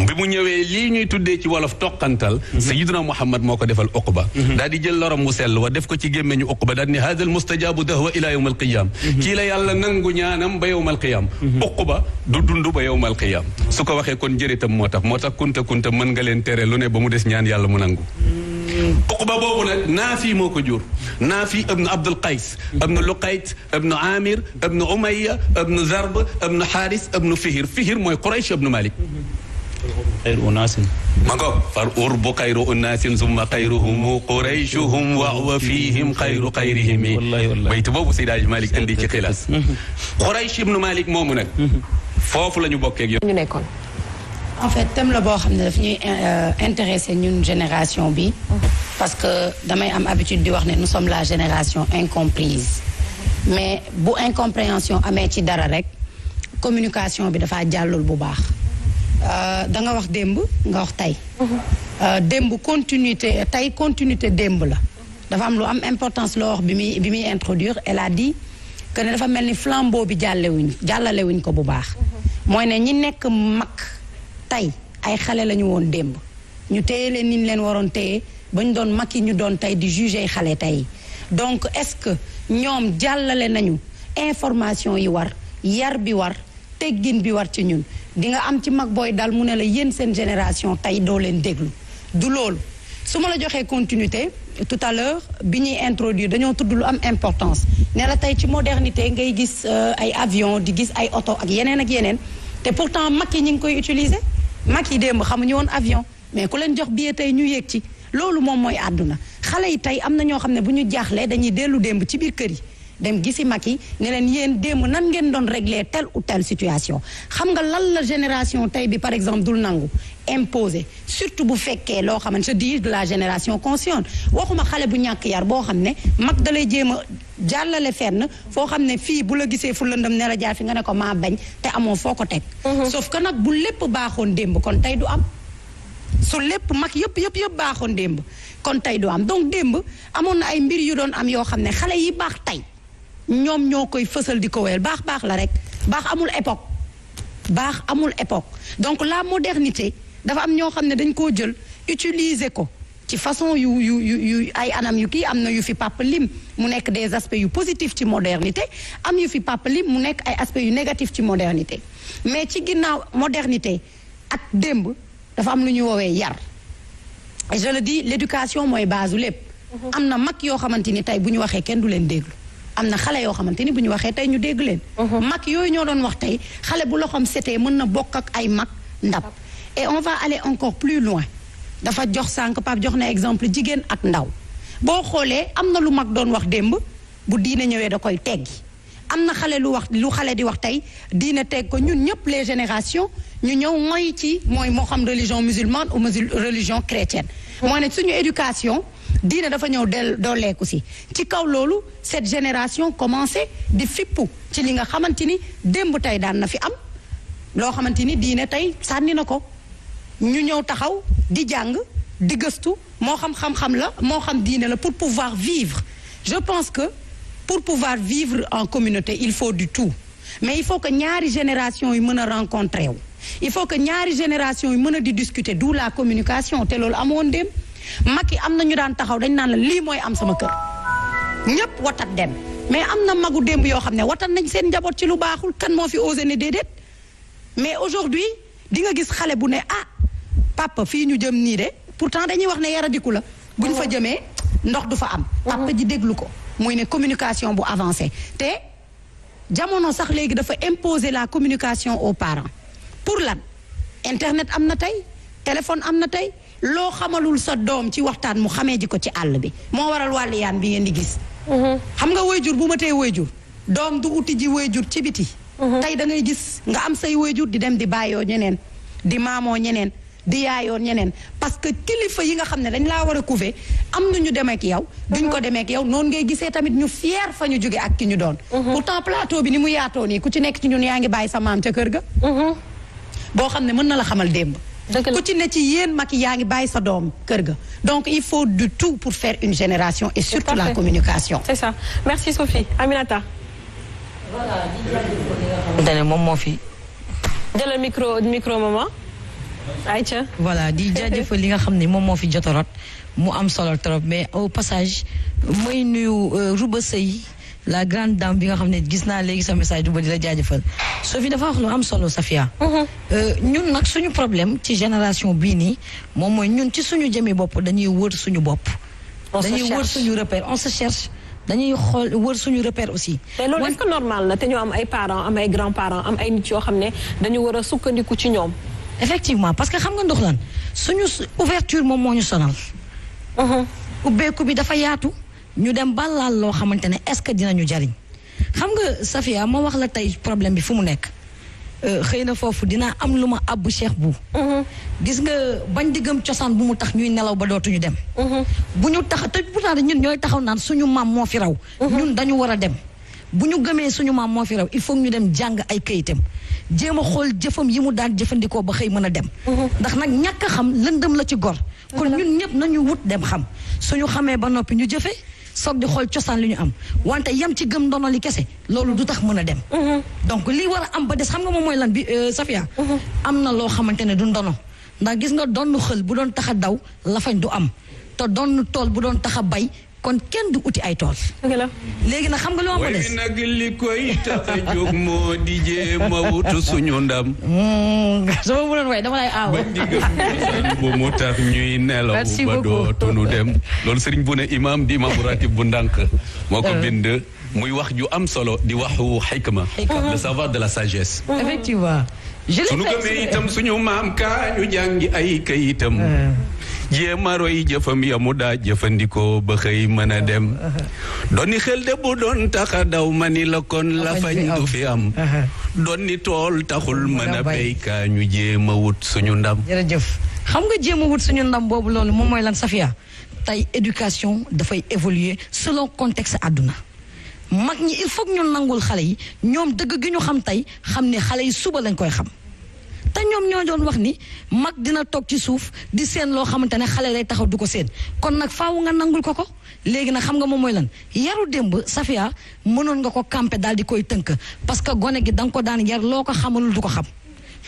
bi mu ñëwee lii ñuy tuddee ci wolof toqantal Sayyiduna Muhammad moo ko defal Uqba daal di jël lorom mu sell wa def ko ci gémmeñu Uqba daal ni haadal mustajabu dahwa ila yawm alqiyam kii la yàlla nangu ñaanam ba yawm alqiyam Uqba du dund ba yawm alqiyam su ko waxee kon jëritam moo tax kunta mën nga leen tere lu ne ba mu des ñaan yàlla mu nangu Uqba boobu nag Naafi moo ko jur Naafi ibnu Abdul Qays ibnu Luqayt ibnu Amir ibnu Umayya ibnu Zarb ibnu Haris ibnu Fihir mooy Quraysh ibnu Malik xayru unaasin ma ngoog far urbu xayru unaasin summa xayruhum quraychuhum wa fihim xayru xayrihim baytu boobu Seydi Hadji Malick indi ci xilaas Quraysh ibnu Malik moomu nag foofu la ñu bokkee ak yow ñu nekkoon en fait thème la boo xam ne daf ñuy intéressé ñun génération bi parce que damay am habitude di wax ne nous sommes la génération incomprise mais bu incompréhension amee ci dara rek communication bi dafa jàllul bu baax da nga wax démb nga wax tey démb continuité tey continuité démb la dafa am lu am importance loo wax bi muy introduire elle a dit que ne dafa mel ni flambeau bi jàllalewuñ ko bu baax mooy ne ñi nekk mag tey ay xale la ñu woon démb ñu téye leen ni ñu leen waroon téye ba ñu doon mag yi ñu doon tey di juger xale tey donc est-ce que ñoom jàllale nañu information yi war yar bi war teggin bi war ci ñun di nga am ci mag booy dal mu ne la yéen seen génération tey doo leen déglu du loolu su ma la joxee continuité tout à l'heure bi ñuy introduire dañoo tudd lu am importance ne la tey ci modernité ngay gis ay avion di gis ay oto ak yeneen te pourtant mag yi ñu ngi koy utiliser mag yi démb xamuñu woon avion mais ku leen jox billet tey ñu yéeg ci loolu moom mooy àdduna xale yi tey am na ñoo xam ne bu ñu jaaxlee dañuy dellu démb ci biir kër yi dem gisi mag yi ne leen yéen démb nan ngeen doon régler telle ou telle situation xam nga lan la génération tey bi par exemple dul nangu imposer surtout bu fekkee loo xamante je dis de la génération consciente waxuma xale bu ñàkk yar boo xam ne mag da lay jéem a jàllale fenn foo xam ne fii bu la gisee fu lëndëm ne la jaar fi nga ne ko maa bañ te amoo foo ko teg sauf que nag bu lépp baaxoon démb kon tey du am su lépp mag yëpp baaxoon démb kon tey du am donc démb amoon na ay mbir yu doon am yoo xam ne xale yi baax tey ñoom ñoo koy fësal di ko wéyal baax la rek baax amul époque donc la modernité dafa am ñoo xam ne dañ koo jël utiliser ko ci façon yu ay anam yu kii am na yu fi Papa lim mu nekk des aspects yu positifs ci modernité am yu fi Papa lim mu nekk ay aspects yu négatifs ci modernité mais ci ginnaaw modernité ak démb dafa am lu ñuy woowee yar et je le dis l'éducation mooy base lépp am na mag yoo xamante ni tey bu ñu waxee kenn du leen déglu am na xale yoo xamante ni bu ñu waxee tey ñu dégg leen mag yooyu ñoo doon wax tey xale bu loxoom setee mën na bokk ak ay mag ndab et on va aller encore plus loin dafa jox sànq Pape jox na exemple jigéen ak ndaw boo xoolee am na lu mag doon wax démb bu diine ñëwee da koy teggi am na xale lu xale di wax tey diine teg ko ñun ñëpp les générations ñu ñëw mooy ci mooy moo xam religion musulmane ou religion chrétienne mooy ne suñu éducation diine dafa ñëw dooleeku si ci kaw loolu cette génération commencé di fippu ci li nga xamante ni démb tey daan na fi am loo xamante ni diine tey sànni na ko ñu ñëw taxaw di jàng di gëstu moo xam xam-xam la moo xam diine la pour pouvoir vivre je pense que pour pouvoir vivre en communauté il faut du tout mais il faut que ñaari génération yi mën a rencontrer wu il faut que ñaari génération yi mën a di discuter d'où la communication te loolu amoon dem Macky am na ñu daan taxaw dañ naan la lii mooy am sama kër ñëpp watat dem mais am na magu démb yoo xam ne watat nañ seen njaboot ci lu baaxul kan moo fi osé ne déedéet mais aujourd'hui di nga gis xale bu ne ah papa fii ñu jëm nii de pourtant dañuy wax ne yaradiku la buñ fa jëmee ndox du fa am papa ji déglu ko muy ne communication bu avancée te jamono sax léegi dafa imposer la communication aux parents pour lan internet am na tey téléphone am na tey loo xamalul sa doom ci waxtaan mu xamee ji ko ci àll bi moo waral wàlliyaan bi ngeen di gis xam nga waajur bu ma tee waajur doom du uti ji waajur ci biti tey da ngay gis nga am say waajur di dem di bàyyoo ñeneen di maamoo ñeneen di yaayoo ñeneen parce que kilifa yi nga xam ne dañ laa war a couver am na ñu demee ak yow duñ ko demee ak yow noonu ngay gisee tamit ñu fier fa ñu jóge ak ki ñu doon pourtant plateau bi ni mu yaatoo nii ku ci nekk ci ñun yaa ngi bàyyi sa maam ca kër ga boo xam ne mën na la xamal démb ku ci ne ci yéen mag yaa ngi bàyyi sa doom kër ga donc il faut du tout pour faire une génération et surtout la communication. C'est ça. Merci Sophie. Aminata. Voilà moom moo fi. jëlal micro maman. Aïcha. Voilà di jaajëfal li nga xam ne moom moo fi jot a rot mu am solo trop mais au passage may nuyu Rouba Sey la grande dame bi nga xam ne gis naa léegi sa message Rouba di la jaajëfal Sophie dafa wax lu am solo Safia. ñun nag suñu problème ci génération bii nii moom mooy ñun ci suñu jëmee bopp dañuy wër suñu bopp. dañuy wër suñu repère on se cherche. dañuy xool wër suñu repère aussi. te loolu est-ce que normal na te ñu am ay parents am ay grands-parents am ay nit yoo xam ne dañu war a sukkandiku ci ñoom. effectivement parce que xam nga ndox lan suñu ouverture moom moo ñu sonal. ubbeeku bi dafa yaatu ñu dem ba laal loo xamante ne est-ce que dinañu jariñ xam nga Safia ma wax la tey problème bi fu mu nekk xëy na foofu dinaa am lu ma abbu Cheikh bu gis nga bañ di gëm cosaan bu mu tax ñuy nelaw ba dootuñu dem. bu ñu tax te pourtant ñun ñooy taxaw naan suñu maam moo fi raw. ñun dañu war a dem. bu ñu gëmee suñu maam moo fi raw il faut ñu dem jàng ay kayitam jéem a xool jëfam yi mu daan jëfandikoo ba xëy mën a dem. ndax nag ñàkk a xam lëndëm la ci gor. kon ñun ñëpp nañu wut dem xam suñu xamee ba noppi ñu jëfee soog di xool cosaan li ñu am wante yam ci gëm ndono li kese loolu du tax mën a dem. donc li war a am ba des xam nga moom mooy lan bi Safia. am na loo xamante ne du ndono ndax gis nga donnu xël bu doon tax a daw lafañ du am te donnu tool bu doon tax a bay. kon kenn du uti ay tool. léegi nag xam nga lu ma des. way nag li koy tax a jóg moo di jéem a wutu suñu ndam. su ma mënoon way dama lay aaw. ba digg bu mu tax ñuy nelaw ba dootuñu dem. loolu sëriñ bu ne imam di imam ratib bu ndànk moo ko bind muy wax ju am solo di waxu xikma. le savoir de la sagesse. effectivement. suñu gëmee itam suñu maam kaa ñu jàngi ay kayitam. jéem a roy jëfam ya mu daa jëfandikoo ba xëy mën a dem dooni xel de bu doon tax a daw ma ni la kon la fañ du fi am dooni tool taxul mën a béy kaa ñu jéem a wut suñu ndam. jërëjëf xam nga jéem a wut suñu ndam boobu loolu moom mooy lan Safia tey éducation dafay évoluer selon contexte àdduna mag ñi il faut que ñu nangul xale yi ñoom dëgg gi ñu xam tey xam ne xale yi suba lañ koy xam. te ñoom ñoo doon wax ni mag dina toog ci suuf di seen loo xamante ne xale lay taxaw du ko seen kon nag faaw nga nangul ko léegi nag xam nga moom mooy lan yaru démb Safia mënoon nga ko campé daal di koy tënk parce que gone gi da nga ko daan yar loo ko xamalul du ko xam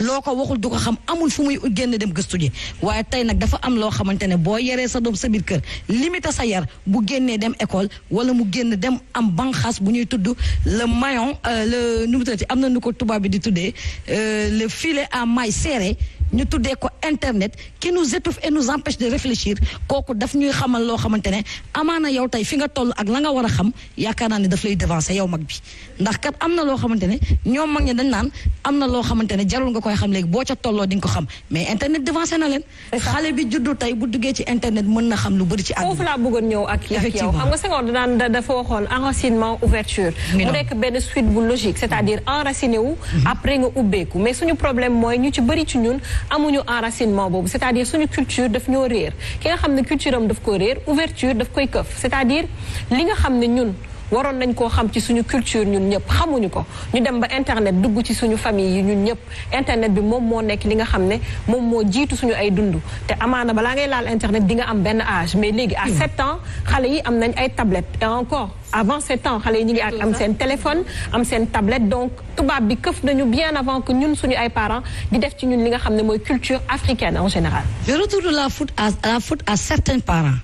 loo ko waxul du ko xam amul fu muy génn dem gëstu ji waaye tey nag dafa am loo xamante ne boo yaree sa doom sa biir kër limité sa yar bu génnee dem école wala mu génn dem am banqaas bu ñuy tudd le maillon le nu mu tuddati am na nu ko tubaab bi di tuddee le filet à mailles serrées ñu tuddee ko internet qui nous étouffe et nous empêche de réfléchir kooku daf ñuy xamal loo xamante ne amaana yow tey fi nga toll ak la nga war a xam yaakaar naa ne daf lay devancer yow mag bi ndax kat am na loo xamante ne ñoom mag ñi dañ naan am na loo xamante ne jarul nga koy xam léegi boo ca tolloo di nga ko xam mais internet devancer na leen xale bi juddu tey bu duggee ci internet mën na xam lu bëri ci àdduna foofu laa bëggoon ñëw ak yow xam nga Senghor daan dafa waxoon enracinement ouverture mu nekk benn suite bu logique c'est-à-dire enraciné wu après nga ubbeeku mais suñu problème mooy ñu ci bëri ci ñun amuñu enracinement boobu c'est-à-dire suñu culture daf ñoo réer ki nga xam ne culture am daf ko réer ouverture daf koy këf c'est-à-dire li nga xam ne ñun waroon nañ koo xam ci suñu culture ñun ñëpp xamuñu ko ñu dem ba internet dugg ci suñu famille yi ñun ñëpp internet bi moom moo nekk li nga xam ne moom moo jiitu suñu ay dund te amaana balaa ngay laal internet di nga am benn âge mais léegi à 7 ans xale yi am nañ ay tablettes et encore avant 7 ans xale yi ñu ngi ak am seen téléphone am seen tablette donc tubaab bi këf nañu bien avant que ñun suñu ay parents di def ci ñun li nga xam ne mooy culture africaine en général. je retourne la faute à certains parents.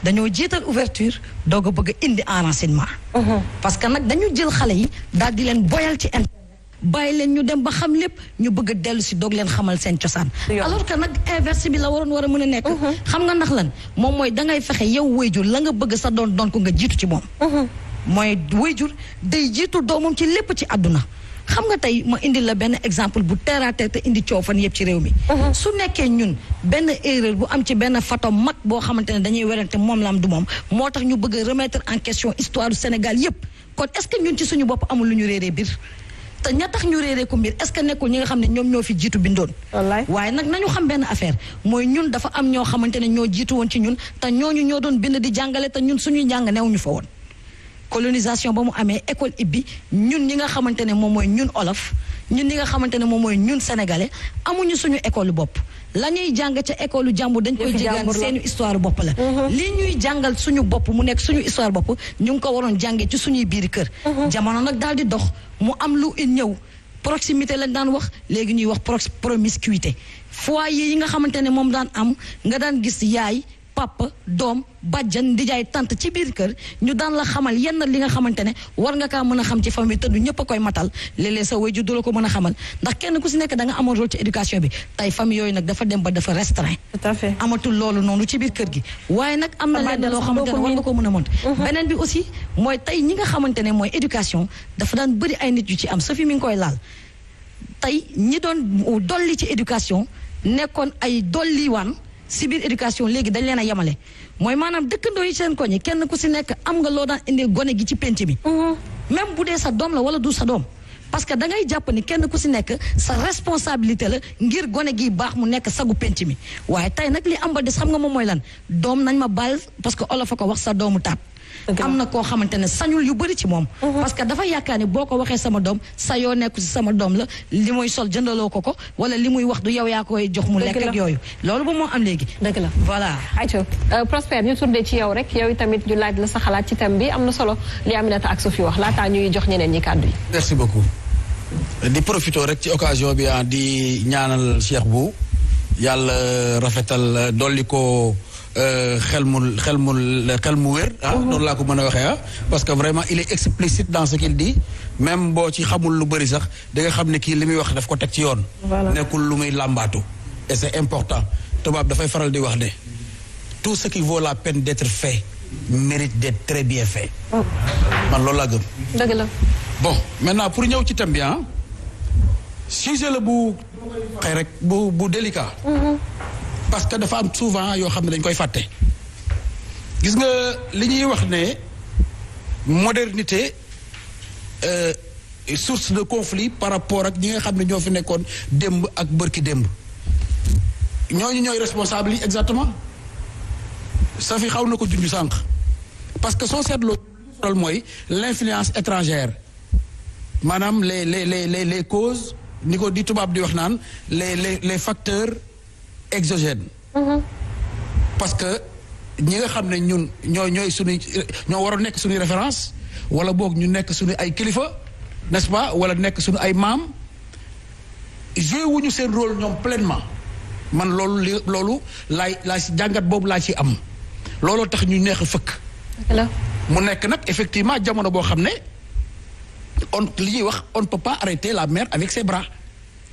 dañoo jiital ouverture doog a bëgg a indi enracinement. parce que nag dañu jël xale yi daal di leen boyal ci internet bàyyi leen ñu dem ba xam lépp ñu bëgg a dellu si doog leen xamal seen cosaan. alors que nag inverse bi la waroon war a mën a nekk. xam nga ndax lan moom mooy dangay fexe yow wayjur la nga bëgg sa doon ko nga jiitu ci moom. mooy wayjur day jiitu doomam ci lépp ci àdduna. xam nga tey ma indi la benn exemple bu terre à terre te indi coow fan yëpp ci réew mi. su nekkee ñun benn erreur bu am ci benn photo mag boo xamante ne dañuy werante moom la am du moom moo tax ñu bëgg a remettre en question histoire du Sénégal yëpp kon est-ce que ñun ci suñu bopp amul lu ñu réeree biir. te ña tax ñu réeree ko mbir est-ce que nekkul ñi nga xam ne ñoom ñoo fi jiitu bindoon. waaye nag nañu xam benn affaire mooy ñun dafa am ñoo xamante ne ñoo jiitu woon ci ñun te ñooñu ñoo doon bind di jàngale te ñun suñuy njàng newuñu fa woon. colonisation ba mu amee école ibbi ñun ñi nga xamante ne moom mooy ñun olof ñun ñi nga xamante ne moom mooy ñun sénégalais amuñu suñu école bopp la ñuy jàng ca école jàmbur dañ koy jéggaan seeni histoire bopp la li ñuy jàngal suñu bopp mu nekk suñu histoire bopp ñu ngi ko waroon jàngee ci suñuy biir kër jamono nag daal di dox mu am lu ñëw proximité lañ daan wax léegi ñuy wax promiscuité foyer yi nga xamante ne moom daan am nga daan gis yaay papa doom bàjjan ndijaay tante ci biir kër ñu daan la xamal yenn li nga xamante ne war nga kaa mën a xam ci famille te du ñëpp a koy matal léeg-léeg sa waajur du la ko mën a xamal ndax kenn ku si nekk da nga amoon rôle ci éducation bi tey famille yooyu nag dafa dem ba dafa restreint. tout à fait amatul loolu noonu ci biir kër gi waaye nag am na lenn loo xamante ne war nga ko mën a mont beneen bi aussi mooy tey ñi nga xamante ne mooy éducation dafa daan bëri ay nit yu ci am sa fi mi ngi koy laal tey ñi doon dolli ci éducation nekkoon ay dolliwaan si biir éducation léegi dañ leen a yemale mooy maanaam dëkkandoo yi seen koñ yi kenn ku si nekk am nga loo daan indil gone gi ci penc mi même bu dee sa doom la wala du sa doom parce que da ngay jàpp ni kenn ku si nekk sa responsabilité la ngir gone gi baax mu nekk sagu penc mi waaye tey nag li am ba des xam nga moom mooy lan doom nañ ma baal parce que olof a ko wax sa doomu taat am na koo xamante ne sañul yu bëri ci moom parce que dafa yaakaar ni boo ko waxee sama doom sa yoo nekku si sama doom la li muy sol jëndaloo ko wala li muy wax du yow yaa koy jox mu lekk ak yooyu loolu ba moo am léegi dëgg la voilà ayca Prospère ñu turdee ci yow rek yow tamit ñu laaj la sa xalaat ci thème bi am na solo li Aminata ak Sophie wax laataa ñuy jox ñeneen ñi kàddu yi merci beaucoup di profité rek ci occasion bi di ñaanal Cheikh Bou yàlla rafetal dolli ko xel mu wér noonu laa ko mën a waxee parce que vraiment il est explicite dans ce qu'il dit même boo ci xamul lu bëri sax da nga xam ne kii li muy wax daf ko teg ci yoon nekkul lu muy làmbaatu et c'est important tubaab dafay faral di wax ne tout ce qui vaut la peine d'être fait mérite d'être très bien fait man loolu laa gëm dëgg la bon maintenant pour ñëw ci thème bi sujet la bu xëy rek bu délicat parce que dafa am souvent yoo xam ne dañ koy fàtte gis nga li ñuy wax ne modernité source de conflit par rapport ak ñi nga xam ne ñoo fi nekkoon démb ak bërki démb ñooñu ñooy responsable yi exactement sa fi xaw na ko junj sànq parce que soo seetloo loolu mooy l'influence étrangère maanaam les causes ni ko di tubaab di wax naan les facteurs exogène parce que ñi nga xam ne ñun ñooy suñuy ñoo war a nekk suñuy référence wala boog ñu nekk suñu ay kilifa n'est-ce pas wala nekk suñu ay maam joué wuñu seen rôle ñoom pleinement man loolu laa si jàngat boobu laa ci am looloo tax ñu neex a fëkk mu nekk nag effectivement jamono boo xam ne li ñuy wax on ne peut pas arrêter la mer avec ses bras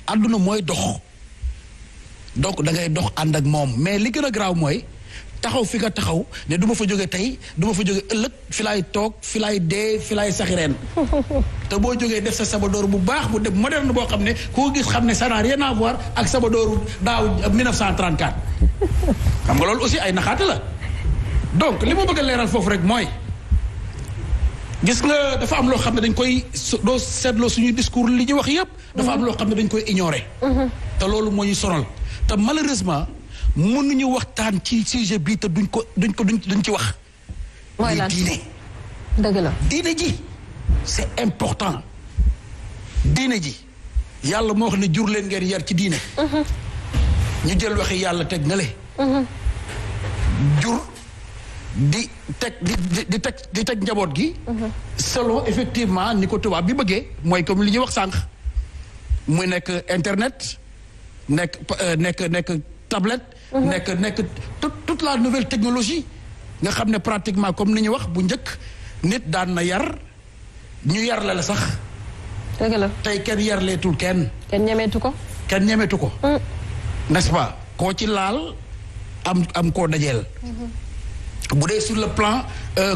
àdduna mooy dox donc da ngay dox ànd ak moom mais li gën a graaw mooy taxaw fi nga taxaw ne du ma fa jóge tey du ma fa jóge ëllëg fi laay toog fi laay dee fi laay saxi reen te boo jógee def sa sabadoor bu baax bu def moderne boo xam ne koo gis xam ne ça n'a rien à voir ak sabadooru daaw 1934 xam nga loolu aussi ay naxaate la donc li ma bëgg a leeral foofu rek mooy gis nga dafa am loo xam ne dañ koy doo seetloo suñuy discours li ñuy wax yépp dafa am loo xam ne dañ koy ignorer te loolu moo ñu sonal te malheureusement mënuñu waxtaan ci sujet bii te duñ ci wax. mooy lan diine dëgg la diine ji c'est important diine ji yàlla moo wax ne jur leen ngeen yar ci diine. ñu jël waxi yàlla teg na le. jur di teg njaboot gi. selon effectivement ni ko tubaab bi bëggee mooy comme li ñuy wax sànq muy nekk internet nekk tablette. nekk toute la nouvelle technologie nga xam ne pratiquement comme ni ñu wax bu njëkk nit daan na yar ñu yar la sax. dëgg la tey kenn yarleetul kenn. kenn ñemeetu ko. kenn ñemeetu ko. n'est-ce pas koo ci laal am koo dajeel. bu dee sur le plan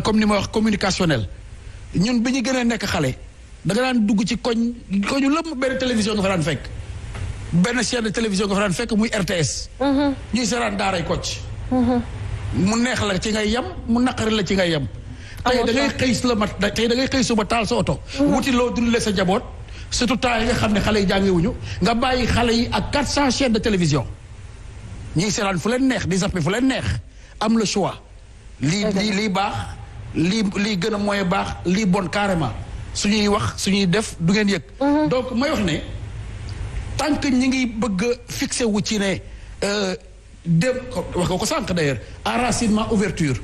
comme ni ma wax communicationnel ñun bi ñu gën a nekk xale da nga daan dugg ci koñu lëmm benn télévision nga fa daan fekk benn chaîne de télévision nga fa daan fekk muy RTS. ñuy seetaan daaray Kocc. mu neex la ci ngay yem mu naqari la ci ngay yem. tey da ngay xëy suba taal sa oto. wuti loo dundale sa jaboot surtout temps yi nga xam ne xale yi jàngiwuñu nga bàyyi xale yi ak 400 chaînes de télévision ñuy seetaan fu leen neex di zappé fu leen neex am le choix. lii baax lii gën a mooy baax lii bon carrément suñuy wax suñuy def du ngeen yëg. donc may wax ne tant que ñi ngi bëgg a fixé wu ci ne wax nga ko sànq d'ailleurs enracinement ouverture.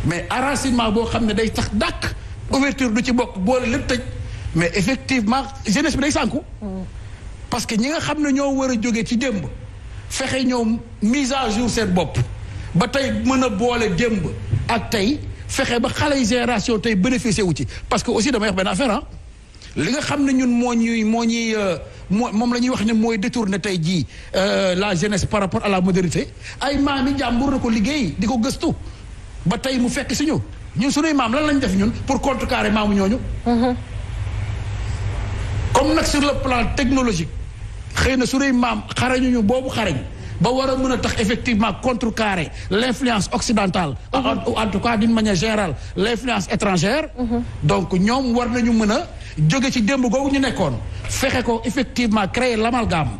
mais enracinement boo xam ne day tax dàkk ouverture du ci bokk boole lépp tëj mais effectivement jeunesse bi day sànku. parce que ñi nga xam ne ñoo war a jógee ci démb fexe ñoom mise à jour seen bopp. ba tey mën a boole démb ak tey fexe ba xale yi génération tey bénéficié wu ci parce que aussi damay wax benn affaire li nga xam ne ñun moom la ñuy wax ne mooy détourné tey jii la jeunesse par rapport à la modernité ay maam yi jàmbur na ko liggéey di ko gëstu ba tey mu fekk si ñun suñuy maam lan lañ def ñun pour contrecarrer maamu ñooñu. comme nag sur le plan technologique xëy na suñuy maam xarañuñu boobu xarañ. ba war a mën a tax effectivement contrecarrer l'influence occidentale. ou en tout cas d'une manière générale l'influence étrangère. donc ñoom war nañu mën a jóge ci démb googu ñu nekkoon fexe ko effectivement créer l'amalgame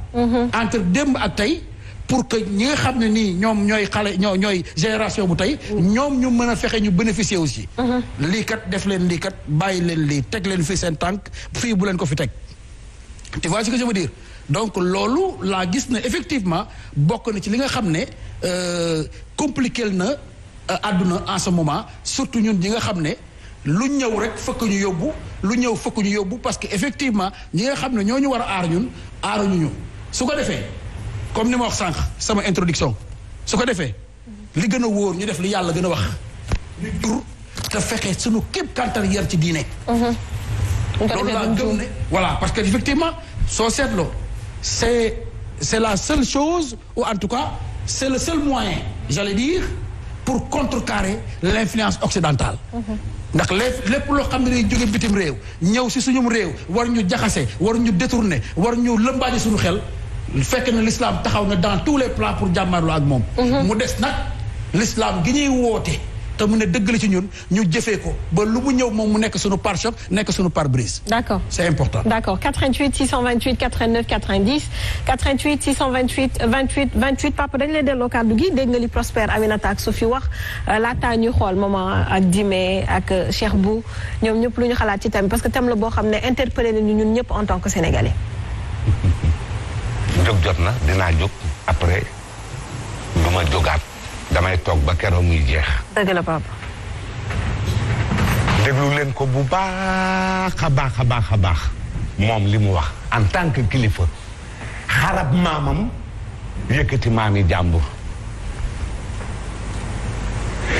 entre démb ak tey pour que ñi nga xam ne nii ñoom ñooy xale ñooy génération bu tey ñoom ñu mën a fexe ñu bénéficier aussi. lii kat def leen lii kat bàyyi leen lii teg leen fii seen tànk fii bu leen ko fi teg tu vois ce que je veux dire. donc loolu laa gis ne effectivement bokk na ci li nga xam ne compliqué na àdduna en ce moment surtout ñun ñi nga xam ne lu ñëw rek fëkk ñu yóbbu parce que effectivement ñi nga xam ne ñoo ñu war a aar ñun aaruñu ñu su ko defee comme ni ma wax sànq sama introduction su ko defee li gën a wóor ñu def li yàlla gën a wax ñu jur te fexe suñu képp kantar yar ci diine. loolu laa gëm ne voilà parce que effectivement soo seetloo. c'est la seule chose ou en tout cas c'est le seul moyen j'allais dire pour contrecarrer l'influence occidentale. ndax lépp loo xam ne day jóge bitim réew ñëw si suñum réew war ñu jaxase war ñu détourner war ñu lëmbaaje suñu xel fekk na l'islam taxaw na dans tous les plans pour jàmmarloo ak moom. mu des nag l'islam gi ñuy woote te mu ne dëgg la ci ñun ñu jëfee ko ba lu mu ñëw moom mu nekk suñu pare-choc nekk suñu pare-brise. d'accord c'est important. d'accord 88 628 89 90 88 628 28 28 papa dañu lay delloo kàddu gi dégg nga li Prospère Aminata ak Sophie wax laataa ñuy xool maman ak Dime ak Cheikh Bou ñoom ñëpp lu ñu xalaat ci thème parce que thème la boo xam ne interpellé nañu ñun ñëpp en tant que sénégalais. jóg jot na dinaa jóg après du ma jógaat. damay toog ba keroog muy jeex. dëgg la papa. déglu leen ko bu baax a baax moom li mu wax en tant que kilifa xarab maamam yëkkati maami jàmbur.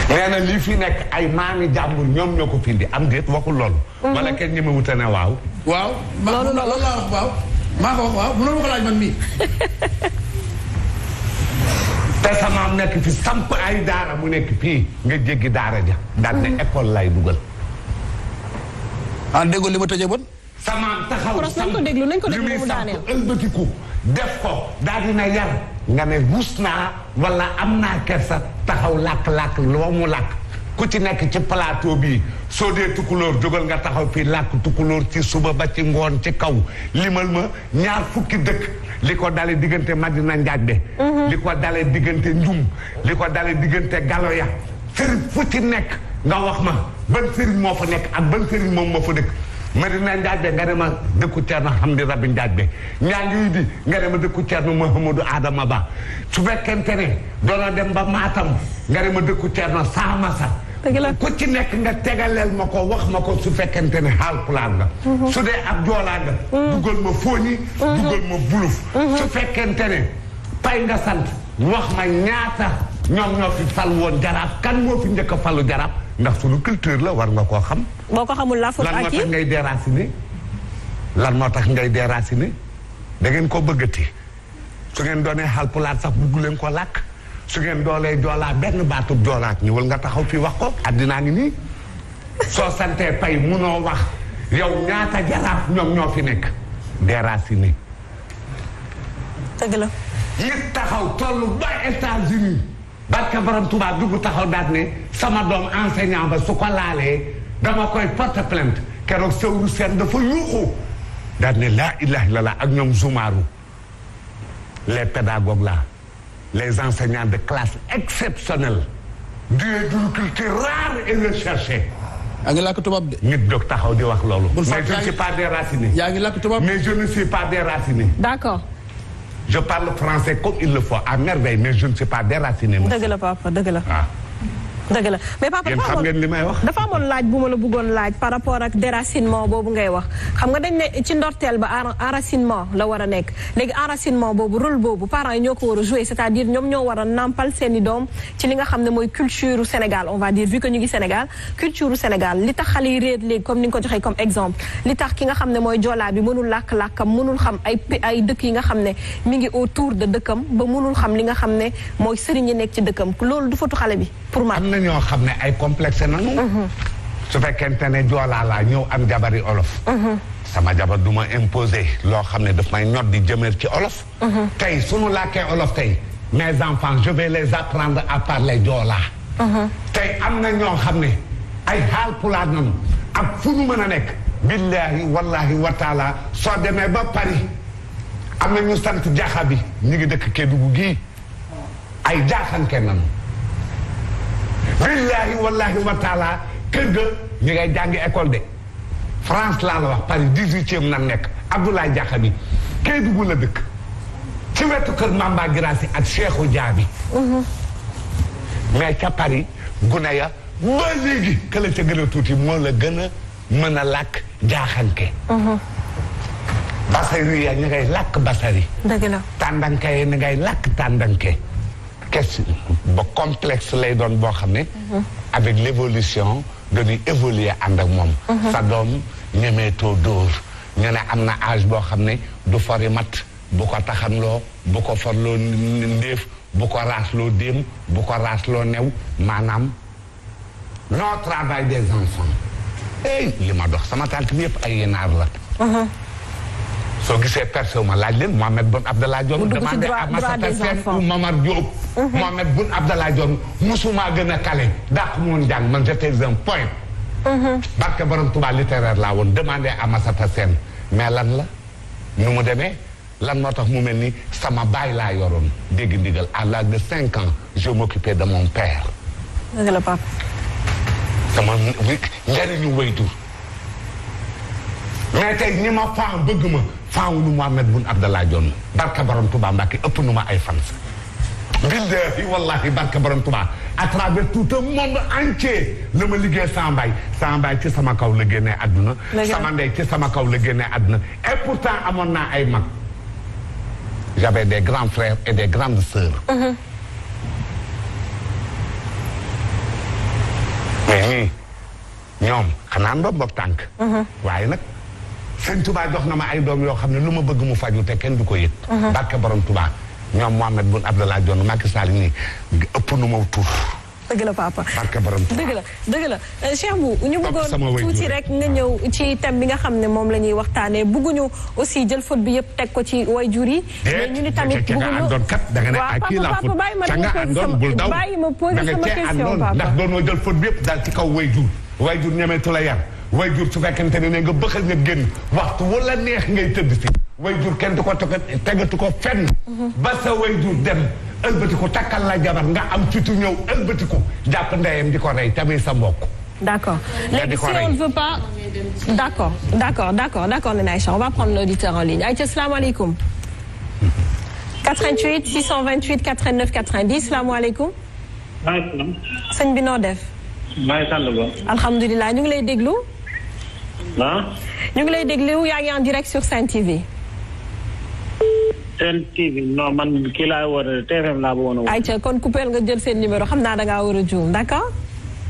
nee na lii fi nekk ay maami jàmbur ñoom ñoo ko findi am déet waxul loolu. wala kenn ñi ma wuta ne waaw. waaw loolu laa wax waaw. maa ko wax waaw mënoo ma ko laaj man mii. te sa maam nekk fi samp ay daara mu nekk fii nga jéggi daara ja daal ne école lay dugal. déggoo li ma tëjee bon. sa maam taxaw nañ ko déglu li muy samp ëlbatiku def ko daal dina yar nga ne ruus naa wala am naa kersa taxaw làkk-làkk loo mu làkk ku ci nekk ci plateau bi soo dee tukulóor jógal nga taxaw fii làkk tukulóor ci suba ba ci ngoon ci kaw limal ma ñaar fukki dëkk li ko dale diggante Madina Njaajbe li ko dale diggante Njum li ko dale diggante Galoya fër fu ci nekk nga wax ma ban sëriñ moo fa nekk ak ban sëriñ moom moo fa dëkk Medina Njaaj be nga ne ma dëkku Ceerno Hamdi Rabi Njaaj be Ñaangi di nga ne ma dëkku Ceerno Mahamadou Adama Ba su fekkente ne doona dem ba Matam nga ne ma dëkku Ceerno Samassa ku ci nekk nga tegaleel ma ko wax ma ko su fekkente ne Haalpulaar nga su dee ab Joolaa nga dugal ma Fooñi dugal ma Buluf su fekkente ne Pay nga sant wax ma ñaata ñoom ñoo fi fal woon jaraaf kan moo fi njëkk a falu jaraaf ndax suñu culture la war nga koo xam. boo ko xamul la faute à qui lan moo tax ngay déraciné da ngeen ko bëggati su ngeen doonee Haalpulaar sax bugg leen ko làkk su ngeen doolee joolaa benn baatub joolaat ñëwal nga taxaw fii wax ko addinaa ngi nii soo santee Pay munoo wax yow ñaata jaraaf ñoom ñoo fi nekk déraciné. dëgg la. nit taxaw tollu ba États-Unis barka borom tubaab dugg taxaw daat ne sama doom enseignant ba su ko laalee dama koy porte plainte keroog sewru seen dafa yuuxu daat ne laa ilaha illallah ak ñoom Zumaaru les pédagogues là les enseignants de classe exceptionnelle d'une culture rare et recherchée. yaa ngi làkk tubaab de. nit doog taxaw di wax loolu. mais je ne suis pas déraciné. yaa ngi làkk tubaab mais je ne suis pas déraciné. d'accord. Je parle français comme il le faut à merveille mais je ne suis pas déraciné. dëgg la papa dëgg la. dëgg la mais papa yéen xam ngeen li may wax. dafa amoon laaj bu ma la bëggoon laaj par rapport ak déracinement boobu ngay wax xam nga dañ ne ci ndorteel ba enracinement la war a nekk léegi enracinement boobu rôle boobu parents yi ñoo ko war a jouer c'est-à-dire ñoom ñoo war a nampal seen i doom ci li nga xam ne mooy culture Sénégal on va dire vu que ñu ngi Sénégal culture Sénégal li tax xale yi réer léegi comme ni nga ko joxee comme exemple li tax ki nga xam ne mooy joolaa bi mënul làkk-làkkam mënul xam ay dëkk yi nga xam ne mi ngi autour de dëkkam ba mënul xam li nga xam ne mooy sëriñ yi nekk ci dëkkam loolu du fatu xale bi pour man. ñoo xam ne ay complexe nanu su fekkente ne joolaa laa ñëw am jabari olof sama jabar du ma imposer loo xam ne daf may ñot di jëmër ci olof tey sunu làkkee olof tey mes enfants je vais les apprendre à parler joolaa tey am na ñoo xam ne ay Haalpulaar nanu ak fu nu mën a nekk billahi wallahi wa taala soo demee ba Paris am na ñu sant jaxa bi ñu ngi dëkk Kédougou gii ay jaaxanke nanu billahi wallahi wa taala kër ga ñu ngay jàngi école de France laa la wax Paris 18e na nekk Abdoulaye Diakha bi Kédougou la dëkk ci wetu kër Mamba Girassi ak Cheikhou Diaby mais ca Paris gune ya ba léegi këla ca gën a tuuti moo la gën a mën a làkk jaaxanke basari ya ñu ngay làkk basari dëgg la tàndanke yi ñu ngay làkk tàndanke question ba complexe lay doon boo xam ne avec l'évolution dañuy évoluer ànd ak moom sa doom ñemeetoo dóor ñu ne am na âge boo xam ne du fori mat bu ko taxanloo bu ko forloo ndéef bu ko raasloo déem bu ko raasloo new maanaam non travail des enfants li ma dox sama tànk bi yëpp ay yenaar la soo gisee percé ma laaj leen Mohamed Boun Abdallah Dionne demandé à Massata Sène ou Mamar Diop Mohamed Boun Abdallah Dionne musuma gën a kale dàq moon jàng man j'étais un poète barke borom Touba littéraire laa woon demandé à Massata Sène mais lan la nu mu demee lan moo tax mu mel ni sama baay laa yoroon dégg ndigal à l'âge de 5 ans je m'occupais de mon père dëgg la papa sama njëriñu waytu mais tey ñi ma faa bëgg ma faawunu Mohamed Boun Abdallah Dionne barka borom Touba Mbacke ëpp nu ma ay fans billahi wallahi barka borom Touba à travers tout un monde entier la ma liggéey sama baay ci sama kaw la génnee àdduna sama ndey ci sama kaw la génnee àdduna et pourtant amoon naa ay mag j'avais des grands frères et des grandes sœurs mais ñii ñoom xanaa ndombok tànk waaye nag sëñ Touba jox na ma ay doom yoo xam ne lu ma bëgg mu faju te kenn du ko yëg barke borom Touba ñoom Mohamed Boun Abdallah Dionne Macky Sall nii ëpp nu ma tur dëgg la papa barke borom Touba dëgg la Cheikh Bou ñu bëggoon tuuti rek nga ñëw ci thème bi nga xam ne moom la ñuy waxtaanee bëgguñu aussi jël faute bi yëpp teg ko ci waajur yi mais ñu ni tamit bëgguñu nga àndoon kat da nga ne ak kii la faute ca nga àndoon bul daw bàyyi ma poser sama question papa ndax doonoo jël faute bi yëpp daal ci kaw waajur ñemeetu la yar waajur su fekkente ne nga bëxal nga génn waxtu wala neex ngay tëdd si waajur kenn du ko tegatu ko fenn ba sa waajur dem ëlbatiku takkal la jabar nga am fitu ñëw ëlbatiku jàpp ndeyam di ko rey tamit sa mbokk. D'accord. Léegi si on ne veut pas. D'accord Nene Aïcha, on va prendre l'auditeur en ligne. Aïcha, salaamaaleykum. 88 628 89 90 salaamaaleykum. maaleykum. sëñ bi noo def. maa ngi sant ba. alhamdulilah ñu ngi lay déglu. ah. ñu ngi lay déglu yaa ngi en direct sur Sen TV. Sen TV non man kii laa war a TFM laa bëggoon a woo. Aïcha kon coupé nga jël seen numéro xam naa da ngaa war a juum d'accord.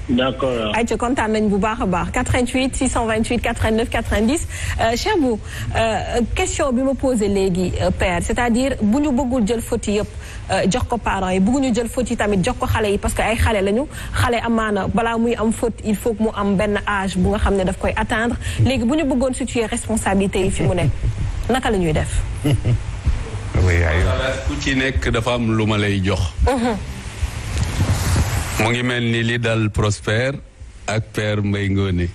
D'accord. Aïcha kontaan nañ bu baax a baax 88 628 89 90 Cheikh Bou question bi ma posé léegi père c'est-à-dire bu ñu bëggul jël faute yëpp jox ko parents yi bëgguñu jël faute yi tamit jox ko xale yi parce que ay xale lañu xale amaana balaa muy am faute il faut que mu am benn âge bu nga xam ne daf koy atteindre léegi bu ñu bëggoon situer responsabilité yi fi mu nekk naka la ñuy def. ku ci nekk dafa am lu ma lay jox. mu ngi mel ni li dal Prosper ak Père Mbaye Ngoné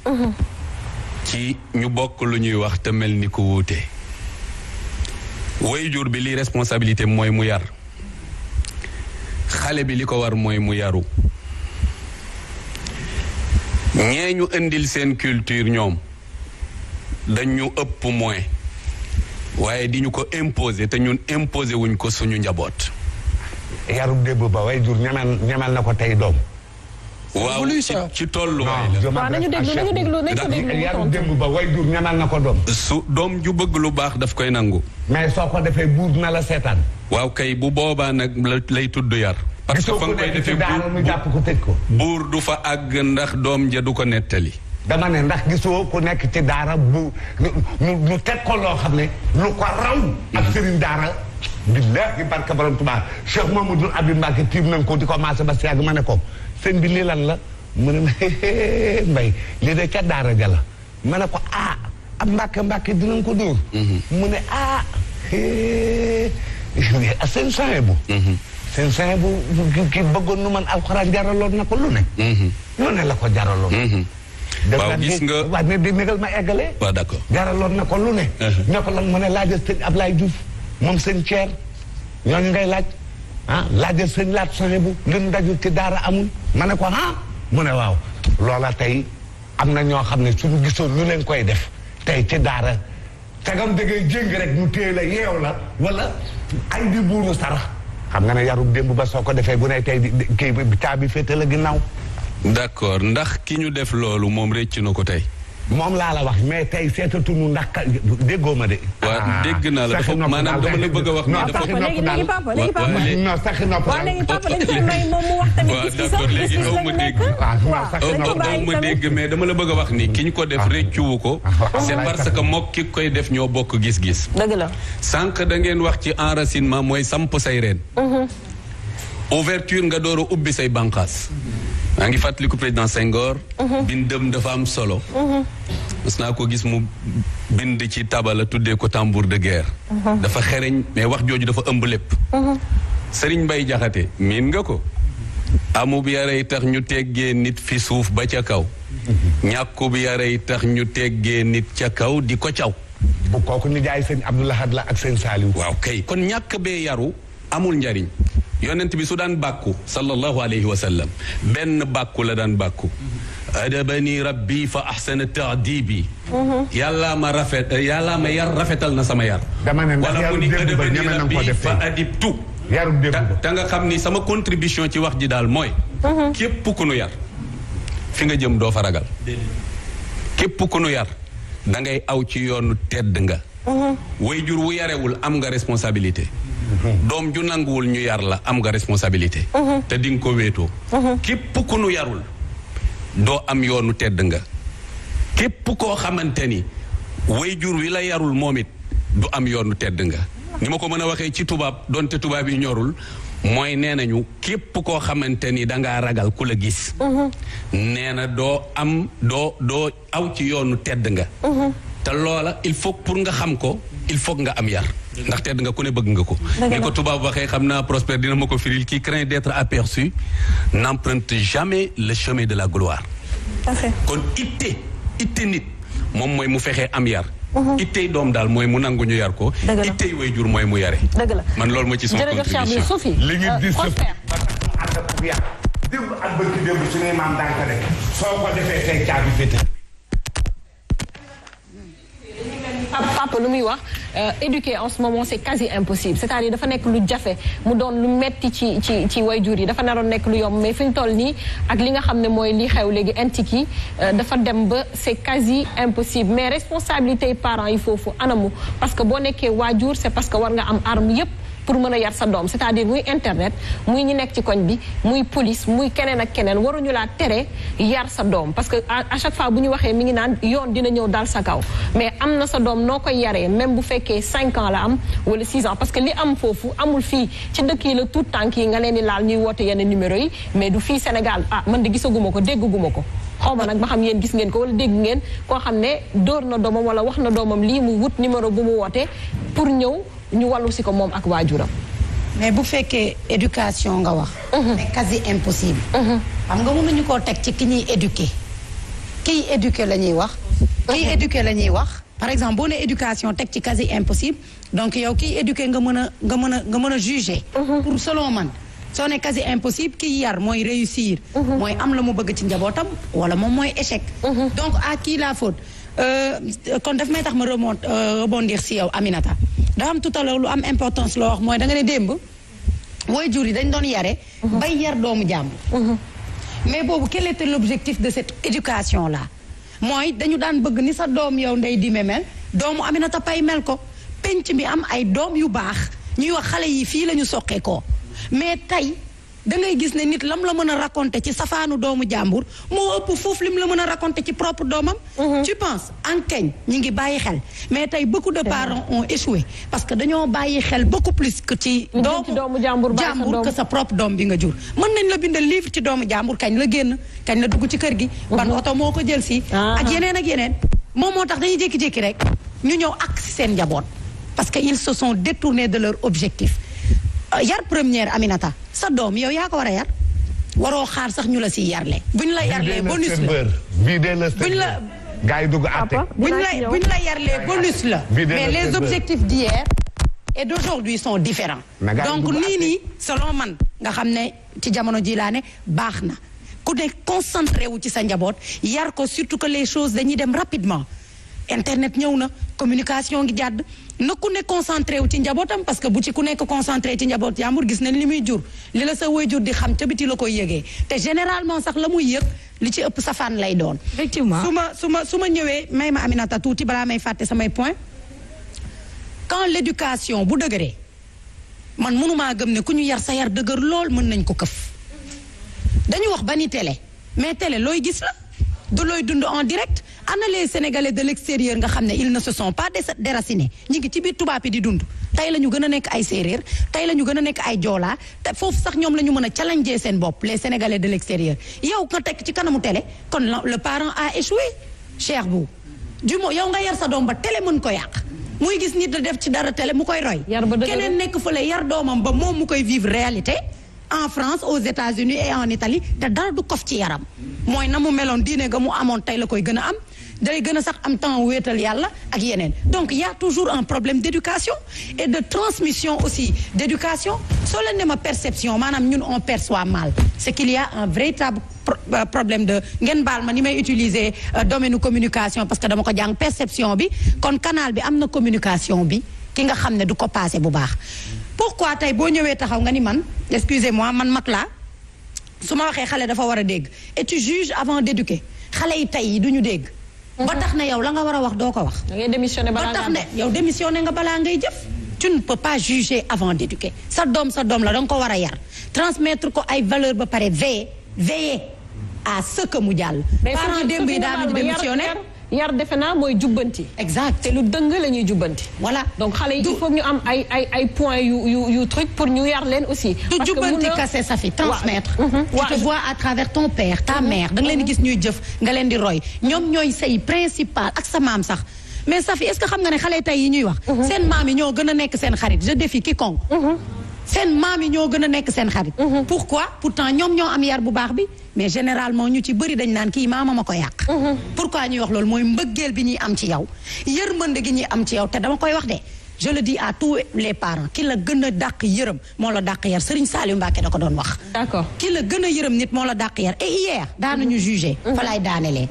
ci ñu bokk lu ñuy wax te mel ni ku wuute waajur bi li responsabilité mooy mu yar xale bi li ko war mooy mu yaru ñee ñu indil seen culture ñoom dañu ëpp moins waaye di ñu ko imposer te ñun imposer wuñ ko suñu njaboot. yarub débb ba way jur ñemal na ko tey doom. waaw ci tolluwaay la. waaw nañu déglu yarub débb ba way jur ñemal na ko doom. su doom ju bëgg lu baax daf koy nangu. mais soo ko defee buur na la seetaan. waaw kay bu boobaa nag lay tudd yar. parce que fa nga koy defee mu jàpp ko tëj ko. buur du fa àgg ndax doom ja du ko nettali. dama ne ndax gisoo ku nekk ci daara bu ñu teg ko loo xam ne lu ko raw. ak sëriñ daara. billahi barka borom Tuubaa Cheikh Mamadou Abdou Mbacké tiim nañ ko di ko commencé ba si yàgg ma ne ko sëñ bi lii lan la mu ne mbay lii de ca daara ja la ma ne ko ab Mbacké dinañ ko dóor mu ne seen soin bu seen soin bu ki bëggoon nu man alxuraan jaraloon na ko lu ne lu ne la ko jaraloon waaw gis nga waaw ne négal ma eggale waaw d'accord jaraloon na ko lu ne ne ko lan mu ne laajal sëñ Ablaye Diouf moom sëñ Thier ñooñu ngay laaj laajal sëñ laat soxe bu lin daju ci daara amul ma ne ko mu ne waaw loola tey am na ñoo xam ne suñu gisoon ñu leen koy def tey ci daara tegam dëggee jéng rek ñu téye la yeew la wala ay di buunu sarax xam nga ne yarub démb ba soo ko defee bu ne tey kii caabi féete la ginnaaw d'accord ndax ki ñu def loolu moom récc na ko tey moom laa la wax mais tey seetatunu ndax déggoo ma de. waaw dégg naa la dafa maanaam dama la bëgg a wax. non saxi léegi papa non saxi nopp waaw léegi papa dañu koy may moom mu wax tamit. waaw d'accord léegi aw ma dégg. aw ma dégg mais dama la bëgg a wax ni ki ñu ko def réccuwu ko. c'est parce que mook ki koy def ñoo bokk gis-gis. dëgg la. sànq da ngeen wax ci enracinement mooy samp say reen. ouverture nga door a ubbi say bànqaas. maa ngi fàttaliku président Senghor. bindam dafa am solo. mas naa ko gis mu bind ci tabala tuddee ko tambour de guerre. dafa xereñ mais wax jooju dafa ëmb lépp. Serigne Mbaye Jaxate miin nga ko. amub yarey tax ñu teggee nit fi suuf ba ca kaw. ñàkkub yarey tax ñu teggee nit ca kaw di ko caw. bu kooku ni jaay sëñ Abdou Lahad la ak sëñ Saliou. waaw kay kon ñàkk bee yaru amul njariñ. yonent bi su daan bàkku sallallahu alayhi wa sallam benn bàkku la daan bàkku adabani rabbi fa ahsana ta'dibi yàllaa ma yar rafetal na sama yar dama ne wala mu ni adabani rabbi fa adibtu te nga xam ni sama contribution ci wax ji daal mooy képp ku nu yar fi nga jëm doo fa ragal képp ku nu yar da ngay aw ci yoonu tedd nga waajur wu yarewul am nga responsabilité doom ju nanguwul ñu yar la am nga responsabilité te di nga ko wéetoo képp ku nu yarul doo am yoonu tedd nga képp koo xamante ni waajur wi la yarul moom it du am yoonu tedd nga ni ma ko mën a waxee ci tubaab donte tubaab yi ñorul mooy nee nañu képp koo xamante ni dangaa ragal ku la gis nee na doo aw ci yoonu tedd nga te loola il faut pour nga xam ko il faut nga am yar ndax tedd nga ku ne bëgg nga ko ni ko tubaab waxee xam naa Prosper dina ma ko firil qui craint d'être aperçu n'emprunte jamais le chemin de la gloire kon itte nit moom mooy mu fexee am yar ittey doom daal mooy mu nangu ñu yar ko. ittey waajur mooy mu yare. dëgg la man loolu ma ci sama contribution. jërëjëf Sophie. li ñu dis ba tax mu ànd ak yar. démb ak bëgg démb suñuy maam daan ko def soo ko defee tey caabi féete. papa lu muy wax éduquer en ce moment c'est quasi impossible c'est-à-dire dafa nekk lu jafe mu doon lu metti ci wayjur yi dafa naroon nekk lu yomb mais fi ñu toll nii ak li nga xam ne mooy li xew léegi intik yi dafa dem ba c'est quasi impossible mais responsabilité yi parents yi foofu anamu parce que boo nekkee waajur c'est parce que war nga am arme yépp pour mën a yar sa doom c'est-à-dire muy internet muy ñi nekk ci koñ bi muy police muy keneen ak keneen waruñu laa tere yar sa doom parce que à chaque fois bu ñu waxee mi ngi naan yoon dina ñëw dal sa kaw mais am na sa doom noo koy yaree même bu fekkee 5 ans la am wala 6 ans parce que li am foofu amul fii ci dëkk yi la tout tànk yi nga leen di laal ñuy woote yenn numéro yi mais du fii Sénégal man de gisaguma ko dégguma ko xaw ma nag ba xam yéen gis ngeen ko wala dégg ngeen koo xam ne dóor na doomam wala wax na doomam lii mu wut numéro bu mu woote pour ñëw ñu wàllu si ko moom ak waajuram. mais bu fekkee éducation nga wax. mais quasi impossible. xam nga mënuñu koo teg ci ki ñuy éduquer. kiy éduquer la ñuy wax. kiy éduquer la ñuy wax. par exemple boo nee éducation teg ci quasi impossible donc yow kiy éduquer nga mën a juger. pour selon man soo ne quasi impossible kiy yar mooy réussir. mooy am la mu bëgg ci njabootam wala moom mooy échec. donc à qui la faute kon daf may tax ma rebondir si yow Aminata. dafa am tout à l'heure lu am importance loo wax mooy da nga ne démb waajur yi dañ doon yare bay yar doomu jàmbur mais boobu quel était l'objectif de cette éducation là mooy dañu daan bëgg ni sa doom yow ndey dime mel doomu Aminata Pay mel ko penc mi am ay doom yu baax ñuy wax xale yi fii la ñu soqee ko mais tey da ngay gis ne nit lam la mën a raconter ci safaanu doomu jàmbur moo ëpp foofu lim la mën a raconter ci propre doomam. tu penses enkeñ ñi ngi bàyyi xel mais tey beaucoup de parents ont échoué parce que dañoo bàyyi xel beaucoup plus que ci doomu jàmbur que sa propre doom bi nga jur mën nañ la bindal livre ci doomu jàmbur kañ la génn kañ la dugg ci kër gi ban oto moo ko jël si ak yeneen moom moo tax dañuy jékki-jékki rek ñu ñëw ak si seen njaboot parce que ils se sont détournés de leur objectif yar première Aminata sa doom yow yaa ko war a yar waroo xaar sax ñu la si yarle buñ la yarlee bonus la buñ la gars yi dugg àtte buñ la yarlee bonus la mais les objectifs d'hier et d'aujourd'hui sont différents donc nii selon man nga xam ne ci jamono ji laa ne baax na ku ne concentré wu ci sa njaboot yar ko surtout que les choses dañuy dem rapidement internet ñëw na communication ngi jàdd na ku ne concentré wu ci njabootam parce que bu ci ku nekk concentré ci njaboot jàmbur gis nañ li muy jur li la sa waajur di xam ca biti la koy yëgee te généralement sax la muy yëg li ci ëpp safaan lay doon. effectivement su ma ñëwee may ma Aminata tuuti balaa may fàtte samay point quand l'éducation bu dëgëree man mënumaa gëm ne ku ñu yar sa yar dëgër lool mën nañ ko këf dañu wax ba ni télé mais télé looy gis la du looy dund en direct. ana les Sénégalais de l'extérieur nga xam ne ils ne se sont pas déracinés ñi ngi ci biir tubaab yi di dund tey la ñu gën a nekk ay séeréer tey la ñu gën a nekk ay joolaa te foofu sax ñoom la ñu mën a challenger seen bopp les Sénégalais de l'extérieur yow nga tekk ci kanamu télé kon le parent a échoué cher bu du moins yow nga yar sa doom ba télé mën ko yàq muy gis nit da def ci dara télé mu koy roy keneen nekk fa la yar doomam ba moom mu koy vivre réalité en France aux États-Unis et en Italie te dara du kof ci yaram mooy na mu meloon diine ga mu amoon tey la koy gën a am day gën a sax am temps wéetal yàlla ak yeneen donc il y a toujours un problème d'éducation et de transmission aussi d'éducation soo leen ne ma perception maanaam ñun on perçoit mal c'est qu'il y a un véritable problème de ngeen baal ma ni may utiliser domaine communication parce que dama ko jàng perception bi kon canal bi am na communication bi ki nga xam ne du ko passé bu baax pourquoi tey boo ñëwee taxaw nga ni man excusez-moi man mag laa su ma waxee xale dafa war a dégg et tu juges avant d'éduquer xale yi tey yi du ñu dégg ba tax ne yow la nga war a wax doo ko wax ba tax ne yow démissionné nga balaa ngay jëf tu ne peux pas juger avant d'éduquer sa doom la danga ko war a yar transmettre ko ay valeur ba pare veiller à ce que mu jàll parents démb yi daanu démissionné yar defe naa mooy jubbanti. exact te lu dëng la ñuy jubbanti. voilà donc xale yi il faut ñu am ay points yu truc pour ñu yar leen aussi. parce que jubbanti kase ça fait transmettre. tu te vois à travers ton père ta mère da nga leen di gis ñuy jëf nga leen di roy ñoom ñooy say principal ak sa maam sax mais Safi est-ce que xam nga ne xale tey yi ñuy wax. seen maam yi ñoo gën a nekk seen xarit je défie quiconque. seen maam yi ñoo gën a nekk seen xarit. pourquoi pourtant ñoom ñoo am yar bu baax bi mais généralement ñu ci bëri dañ naan kii maama ma ko yàq. pourquoi ñuy wax loolu mooy mbëggeel bi ñuy am ci yow yërmande gi ñuy am ci yow te dama koy wax de je le dis à tous les parents ki la gën a dàq yërëm moo la dàq yar Serigne Saliou Mbacké da ko doon wax. d'accord ki la gën a yërëm nit moo la dàq yar et hier daanañu jugé. fa laay daanelee.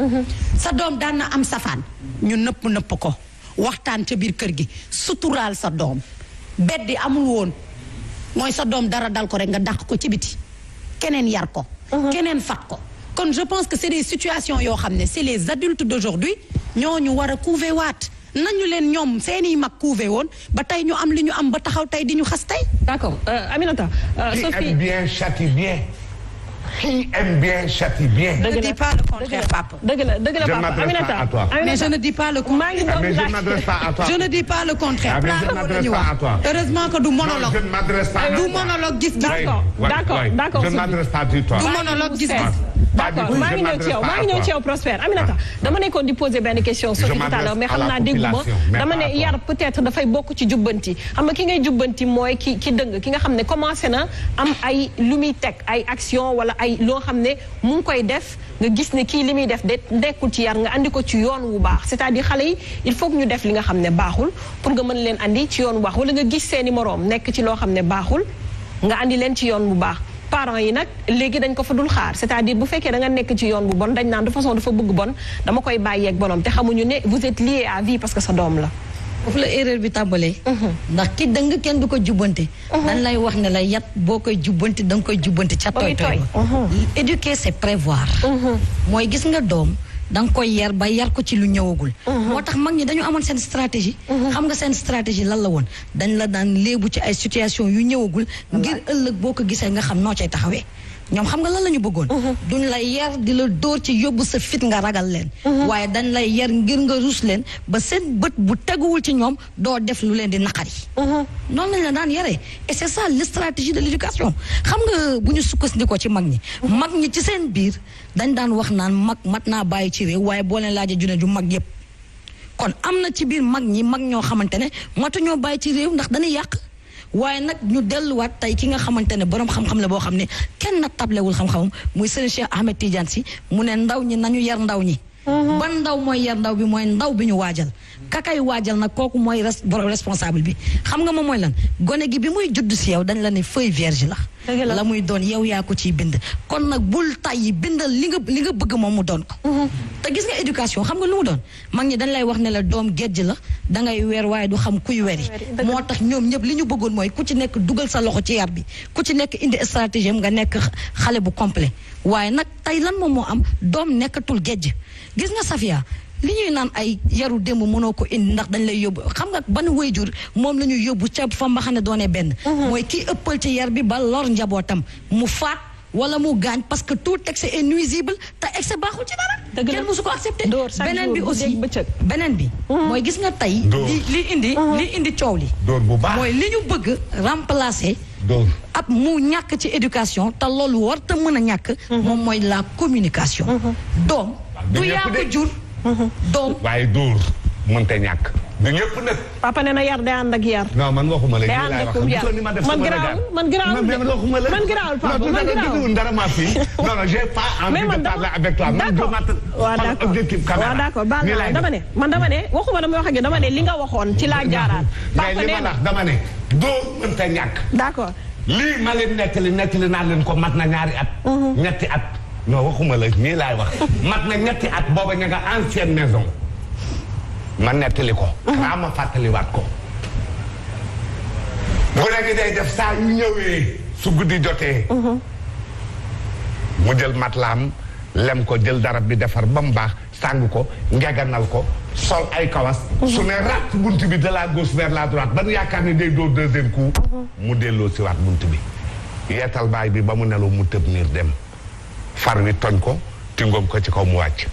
sa doom daan na am safaan ñu nëpp ko waxtaan ca biir kër gi suturaal sa doom beddi amul woon. mooy sa doom dara dal ko rek nga dàq ko ci biti keneen yar ko keneen fat ko kon je pense que c'est des situations yoo xam ne c'est les adultes d'aujourd'hui ñooñu war a couver waat nañu leen ñoom seeni mag couver woon ba tey ñu am li ñu am ba taxaw tey di ñu xas tey. d'accord Aminata. Sophie qui aime bien châtie bien. Qui aime bien châtie bien. Je ne dis pas le contraire, papa. dëgg la papa Aminata. À toi. Mais je ne dis pas le contraire. Mais je ne m'adresse pas à toi. Je ne dis pas le contraire. Mais je ne m'adresse pas à toi. Heureusement que du monologue. Non, je ne m'adresse pas à toi. Du monologue gis-gis. D'accord. Je ne m'adresse pas à toi. Du monologue gis-gis. d'accord maa ngi ñëw ci yow Prospère Aminata dama nekkoon di poser benn question Sophie tout à l'heure mais xam naa dégguma dama ne yar peut-être dafay bokk ci jubbanti xam nga ki ngay jubbanti mooy ki dëng ki nga xam ne commencé na am ay lu muy teg ay action wala ay loo xam ne mu ngi koy def nga gis ne kii li muy def de nekkul ci yar nga andi ko ci yoon wu baax c'est-à-dire xale yi il faut que ñu def li nga xam ne baaxul pour nga mën leen andi ci yoon wu baax wala nga gis seeni moroom nekk ci loo xam ne baaxul nga andi leen ci yoon bu baax parents yi nag léegi dañ ko fa dul xaar c'est-à-dire bu fekkee da nga nekk ci yoon bu bon dañ naan de façon dafa bëgg bon dama koy bàyyeeg bonom te xamuñu ne vous êtes liés à vie parce que sa doom la. foofu la erreur bi tàmbalee. ndax ki dëng kenn du ko jubbante. dañ lay wax ne la yat boo koy jubbanti da nga koy jubbanti ca tooy tooy. éduquer c'est prévoir. mooy gis nga doom. da nga koy yar ba yar ko ci lu ñëwagul. moo tax mag ñi dañu amoon seen stratégie. xam nga seen stratégie lan la woon dañ la daan léebu ci ay situation yu ñëwagul. ngir ëllëg boo ko gisee nga xam noo cay taxawee. ñoom xam nga lan la ñu bëggoon. duñ lay yar di la dóor ci yóbbu sa fit nga ragal leen. waaye dañ lay yar ngir nga rus leen ba seen bët bu teguwul ci ñoom doo def lu leen di naqari. noonu lañ la daan yaree et c'est ça la stratégie de l'éducation xam nga bu ñu sukkandikoo ci mag ñi. mag ñi ci seen biir dañ daan wax naan mag mat naa bàyyi ci réew waaye boo leen laajee junne ju mag yépp kon am na ci biir mag ñi mag ñoo xamante ne matuñoo bàyyi ci réew ndax dañuy yàq. waaye nag ñu delluwaat tey ki nga xamante ne borom xam-xam la boo xam ne kenn na tablewul xam-xamam muy sëriñ Cheikh Ahmed Tidiane Sy mu ne ndaw ñi nañu yar ndaw ñi. ban ndaw mooy yar ndaw bi mooy ndaw bi ñu waajal. kakay waajal nag kooku mooy responsable bi xam nga moom mooy lan gone gi bi muy judd si yow dañ la ne feuille vierge la. la muy doon yow yaa ko ciy bind. kon nag bul tàyyi bindal li nga bëgg moom mu doon ko. te gis nga éducation xam nga lu mu doon mag ñi dañ lay wax ne la doom géej la dangay weer waaye du xam kuy weri. moo tax ñoom ñëpp li ñu bëggoon mooy ku ci nekk dugal sa loxo ci yar bi ku ci nekk indi stratégie nga nekk xale bu complet waaye nag tey lan moom moo am doom nekkatul géej gis nga Safia li ñuy naan ay yaru démb mënoo ko indi ndax dañ lay yóbbu xam nga ban waajur moom la ñuy yóbbu ca fa mba xam ne doone benn. mooy kii ëppal ci yar bi ba lor njabootam mu faat wala mu gaañ parce que tout excès est nuisible te excès baaxul ci dara. kenn musu ko accepté beneen bi aussi beneen bi. mooy gis nga tey. li indi coow li. bu baax mooy li ñu bëgg remplacer. ab mu ñàkk ci éducation te loolu war te mën a ñàkk. moom mooy la communication. doom du yaa ko jur. doom waaye dóor mënta ñàkk. du ñëpp nag. papa nee na yar day ànd ak yar. non man waxuma la day ànd ak yar man garaawul papa man garaawul dara ma fi. non j'ai pas envie de parler avec toi. d'accord dama ne waxuma dama wax ak yow dama ne li nga waxoon ci laa jaaraat. papa nee na dama ne dóor mënta ñàkk. d'accord lii ma leen nettali naa leen ko mat na ñaari at. ñetti at. non waxuma la nii laay wax mat na ñetti at booba ña nga ancienne maison ma nettali ko xanaa ma fàttaliwaat ko bu nekk day def saa yu ñëwee su guddi jotee mu jël matlaam lem ko jël darab bi defar ba mu baax sàng ko ngeganal ko sol ay kawas su ne rat bunt bi de la gauche vers la droite ban yaakaar ne day doo deuxième coup mu delloo si waat bunt bi yeetal baay bi ba mu nelaw mu tëb niir dem far wi toñ ko tingoom ko ci kaw mu wàcc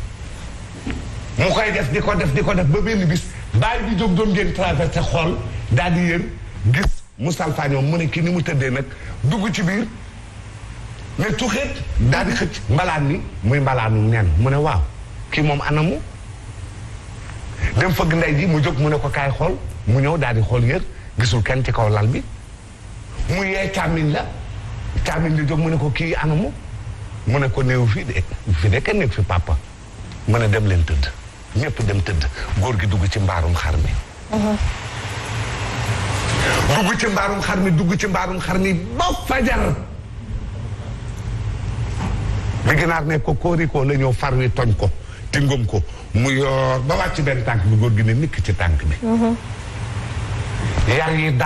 mu koy def di ko def ba benn bis bàyyi bi jóg doon ngeen traversé xool daal di yër gis mu salfaañoom mu ne kii ni mu tëddee nag dugg ci biir mais tuxeet daal di xëcc mbalaan ni muy mbalaanu nen mu ne waaw kii moom anamu dem fëgg ndey ji mu jóg mu ne ko kaay xool mu ñëw daal di xool yër gisul kenn ci kaw lal bi mu yee càmmiñ la jóg mu ne ko kii anamu mu ne ko néew fii de kenn nekk fi papa mu ne dem leen tëdd ñëpp dem tëdd góor gi dugg ci mbaarum xar mi dugg ci mbaarum xar mi ba fajar bi ginaar ne ko kóorikoo la ñëw far wi toñ ko tingom ko mu yoor ba wàcc benn tànk bi góor gi ne nikk ci tànk bi yar yi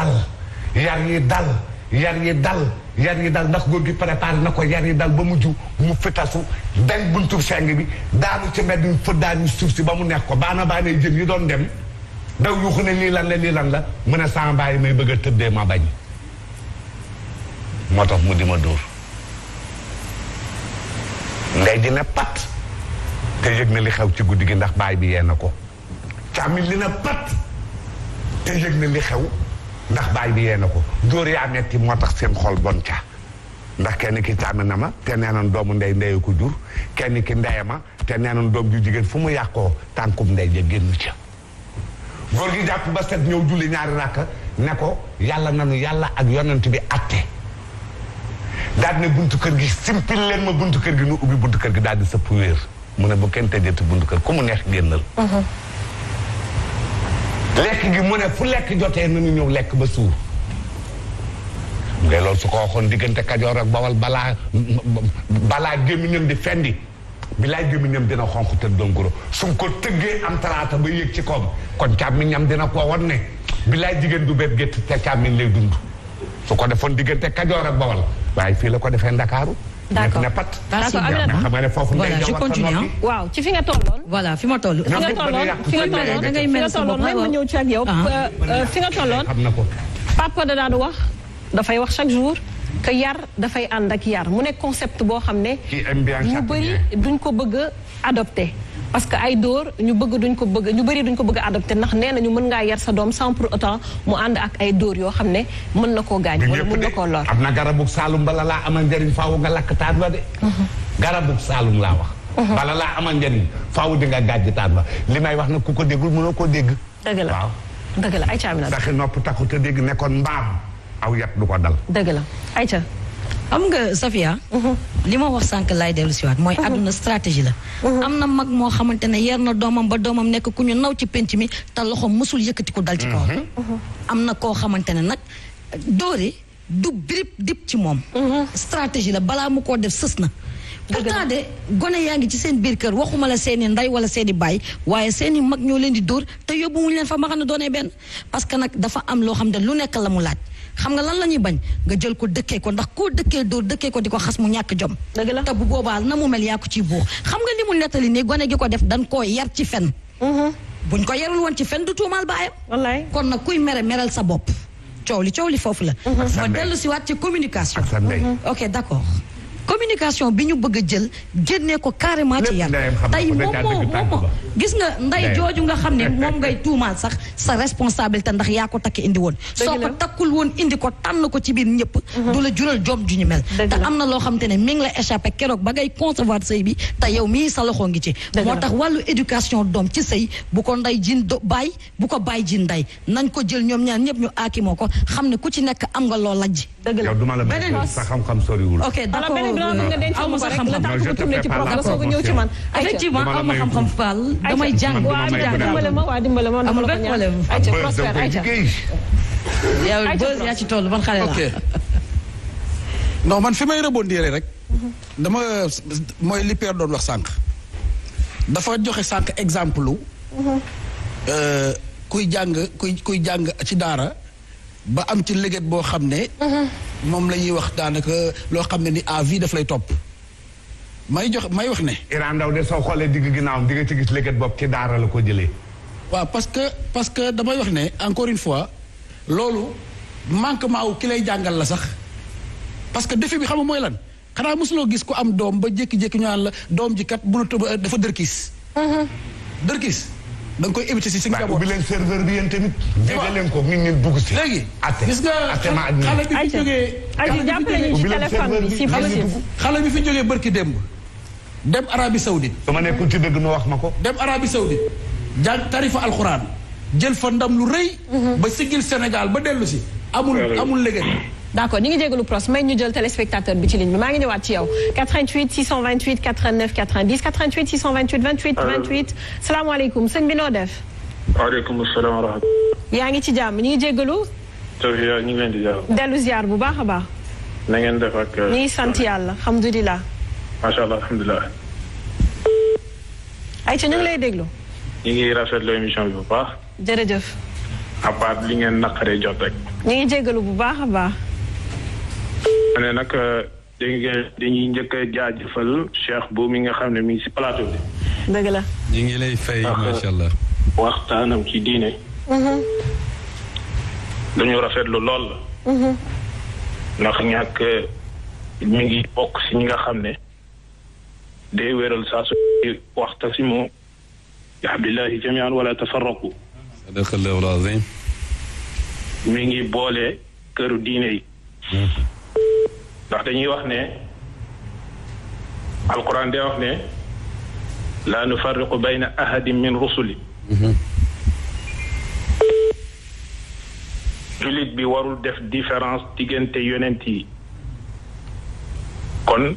dal ndax góor gi préparé na ko yar yi dal ba mujj mu fitasu dañ buntu seng bi daanu ci mbedd mi fëddaani suuf si ba mu neex ko baana jën yi doon dem daw yuuxu ne lii lan la mu ne sama baay may bëgg a tëddee ma bañ moo tax mu di ma dóor ndey dina pat te yëg na li xew ci guddi gi ndax baay bi yee na ko càmmiñ li na pat te yëg na li xew ndax baay bi yee na ko dóor yaa metti moo tax seen xol bon ca ndax kenn ki càmmi na ma te nee na doomu ndey ko jur kenn ki ndeye ma te nee na doom ju jigéen fu mu yàqoo tànkum ndey ja génn ca góor gi jàpp ba set ñëw julli ñaari rakka ne ko yàlla ak yonent bi atte daal ne buntu kër gi simpil leen ma buntu kër gi nu ubbi buntu kër gi daal di sëpp wéer mu ne bu kenn tëjati buntu kër ku mu neex génnal lekk gi mu ne fu lekk jotee nañu ñëw lekk ba suur ngay loolu su ko waxoon diggante Kajoor ak Bawol balaa gémmiñam di fendi bilaay gémmiñam dina xonq te donkuro su ko tëggee am talaata ba yéeg ci koom kon càmmiñam dina ko won ne bilaay jigéen du bépp gétt te càmmiñ lay dund su ko defoon diggante Kajoor ak Bawol waaye fii la ko defee Ndakaaru d'accord ne pat d'accord xam nga ne foofu voilà je continue waaw ci fi nga tolloon voilà fi ma toll da ngay mel sa bopp même ma ñëw ci ak yow fi nga tolloon xam na ko papa da daan wax dafay wax chaque jour que yar dafay ànd ak yar mu nekk concept boo xam ne ñu bëri duñ ko bëgg a adopté parce que ay dóor ñu bëri duñ ko bëgg a adopté ndax nee nañu mën ngaa yar sa doom sans pour autant mu ànd ak ay dóor yoo xam ne mën na koo gaañ wala mën na koo lor am na garabug saalum bala laa amal njëriñ faaw nga lakk taat ba de garabug saalum laa wax bala laa amal njëriñ faaw di nga gàjj taat ba li may wax nag ku ko déggul mënoo koo dégg dëgg la waaw dëgg la ay caamina saxi nopp taxu te dégg nekkoon mbaam aw yat du ko dal dëgg la ay ca xam nga Safia li ma wax sànq laay dellu siwaat mooy àdduna stratégie la am na mag moo xamante ne yar na doomam ba doomam nekk ku ñu naw ci penc mi te loxo mësul yëkkati ko dal ci kaw am na koo xamante ne nag dóore du birib dip ci moom stratégie la balaa mu koo def sës na pourtant de gone yaa ngi ci seen biir kër waxuma la seeni ndey wala seeni baay waaye seeni mag ñoo leen di dóor te yóbbuwuñu leen fa ma xam ne doonee benn parce que nag dafa am loo xam ne lu nekk la mu laaj xam nga lan la ñuy bañ nga jël ko dëkkee ko ndax koo dëkkee dóor dëkkee ko di ko xas mu ñàkk jom te bu boobaa na mu mel yaa ko ciy buux xam nga li mu nettali ni gone gi ko def dañ koo yar ci fen buñ ko yarul woon ci fen du tuumaal baayam wallaay kon nag kuy merel sa bopp coow li foofu la ma dellu si waat ci communication ok d'accord communication bi ñu bëgg a jël génnee ko carrément ci yar tey moom gis nga nday jooju nga xam ne moom ngay tuumaal sax sa responsabilité ndax yaa ko takk indi woon soo ko takkul woon indi ko tànn ko ci biir ñëpp du la jural jom ju ñu mel te am na loo xam te ne mi ngi la échappé keroog ba ngay concevoir sëy bi te yow mii sa loxo ngi ci moo tax wàllu éducation doom ci sëy bu ko nday jin baay bu ko baay jin nday nañ ko jël ñoom ñaar ñëpp ñu aakimoo ko xam ne ku ci nekk am nga loo lajj yow duma la sa xam-xam soriwul ok d'accord aw ma xam-xam effectivement aw ma xam-xam Fall damay jàng dimbale ma dama la ko ñaan ay ca Prospère ay ca yow bës yaa ci toll man xale la ok non man fi may rebondir rek dama mooy li Père doon wax sànq dafa joxe sànq exemple kuy jàng ci daara ba am ci léget boo xam ne moom la ñuy wax daanaka loo xam ne ni à vie daf lay topp may wax ne Iran Ndaw de soo xoolee digg ginnaawam di nga ci gis léget bopp ci daara la ko jëlee waaw parce que damay wax ne encore une fois loolu manquement wu ki lay jàngal la sax parce que défi bi xam nga mooy lan xanaa mosuloo gis ku am doom ba jékki-jékki ñu naan la doom ji kat bu dafa dërkiis dërkiis da nga koy éviter si nga ubbi leen serveur bi yéen tamit jégal leen ko nit ñi dugg si léegi gis nga xale bi fi jógee xale bi fi jógee bërki démb dem Arabie Saoudite dama nekkul ci dëgg nu wax ma ko dem Arabie Saoudite jàng tarifa alxuraan jël fa ndam lu rëy ba siggil Sénégal ba dellu si amul léegi d'accord ñu ngi jégalu pros may ñu jël téléspectateur bi ci ligne bi maa ngi ñëwaat ci yow 88 628 89 90 88 628 28 28 salaamaaleykum sëñ bi noo def. waaleykum salaam wa rahmatulah. yaa ngi ci jàmm ñu ngi jégalu. Sofia ñu ngi leen di jàmm. dellu ziar bu baax a baax. na ngeen def ak. ñu ngi sant yàlla alhamdulilah. macha allah alhamdulilah. ayca ñu ngi lay déglu. ñu ngi rafetlu émission bi bu baax. jërëjëf. à part li ngeen naqaree jot rek. ñu ngi jégalu bu baax a baax. ma ne nag dañuy njëkk a jaajëfal Cheikh bu mi nga xam ne mi ngi si plateau bi. dëgg la. ñu ngi lay fay macha allah. waxtaanam ci diine. dañu rafetlu lool la. ndax ñàkk mi ngi bokk si ñi nga xam ne day wéral saa su waxtasimu bi hablillahi jamian wala tafarraqu. sadaqallahu al-azim. mi ngi boole këru diine yi. ndax dañuy wax ne alquran day wax ne la nufarriqu bayna ahadin min rusuli. jullit bi warul def différence diggante yonent yi. kon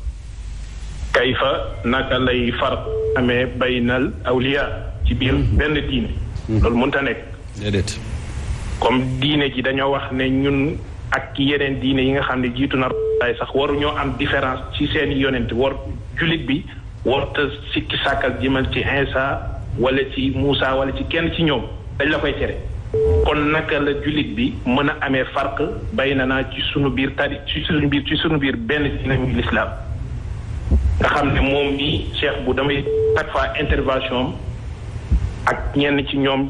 kayfa naka lay far amee baynal awliya ci biir benn diine. loolu mënta nekk. déedéet. comme diine ji dañoo wax ne ñun ak yeneen diine yi nga xam ne jiitu na ay sax waruñoo am différence ci seen yonent war jullit bi warta sikki sàkkal jëmal ci Insa wala ci Moussa wala ci kenn ci ñoom dañ la koy tere. kon naka la jullit bi mën a amee farq bay na naa ci sunu biir ci sunu biir benn diine muy l'islam nga xam ne moom mii Cheikh bu damay chaque fois intervention ak ñenn ci ñoom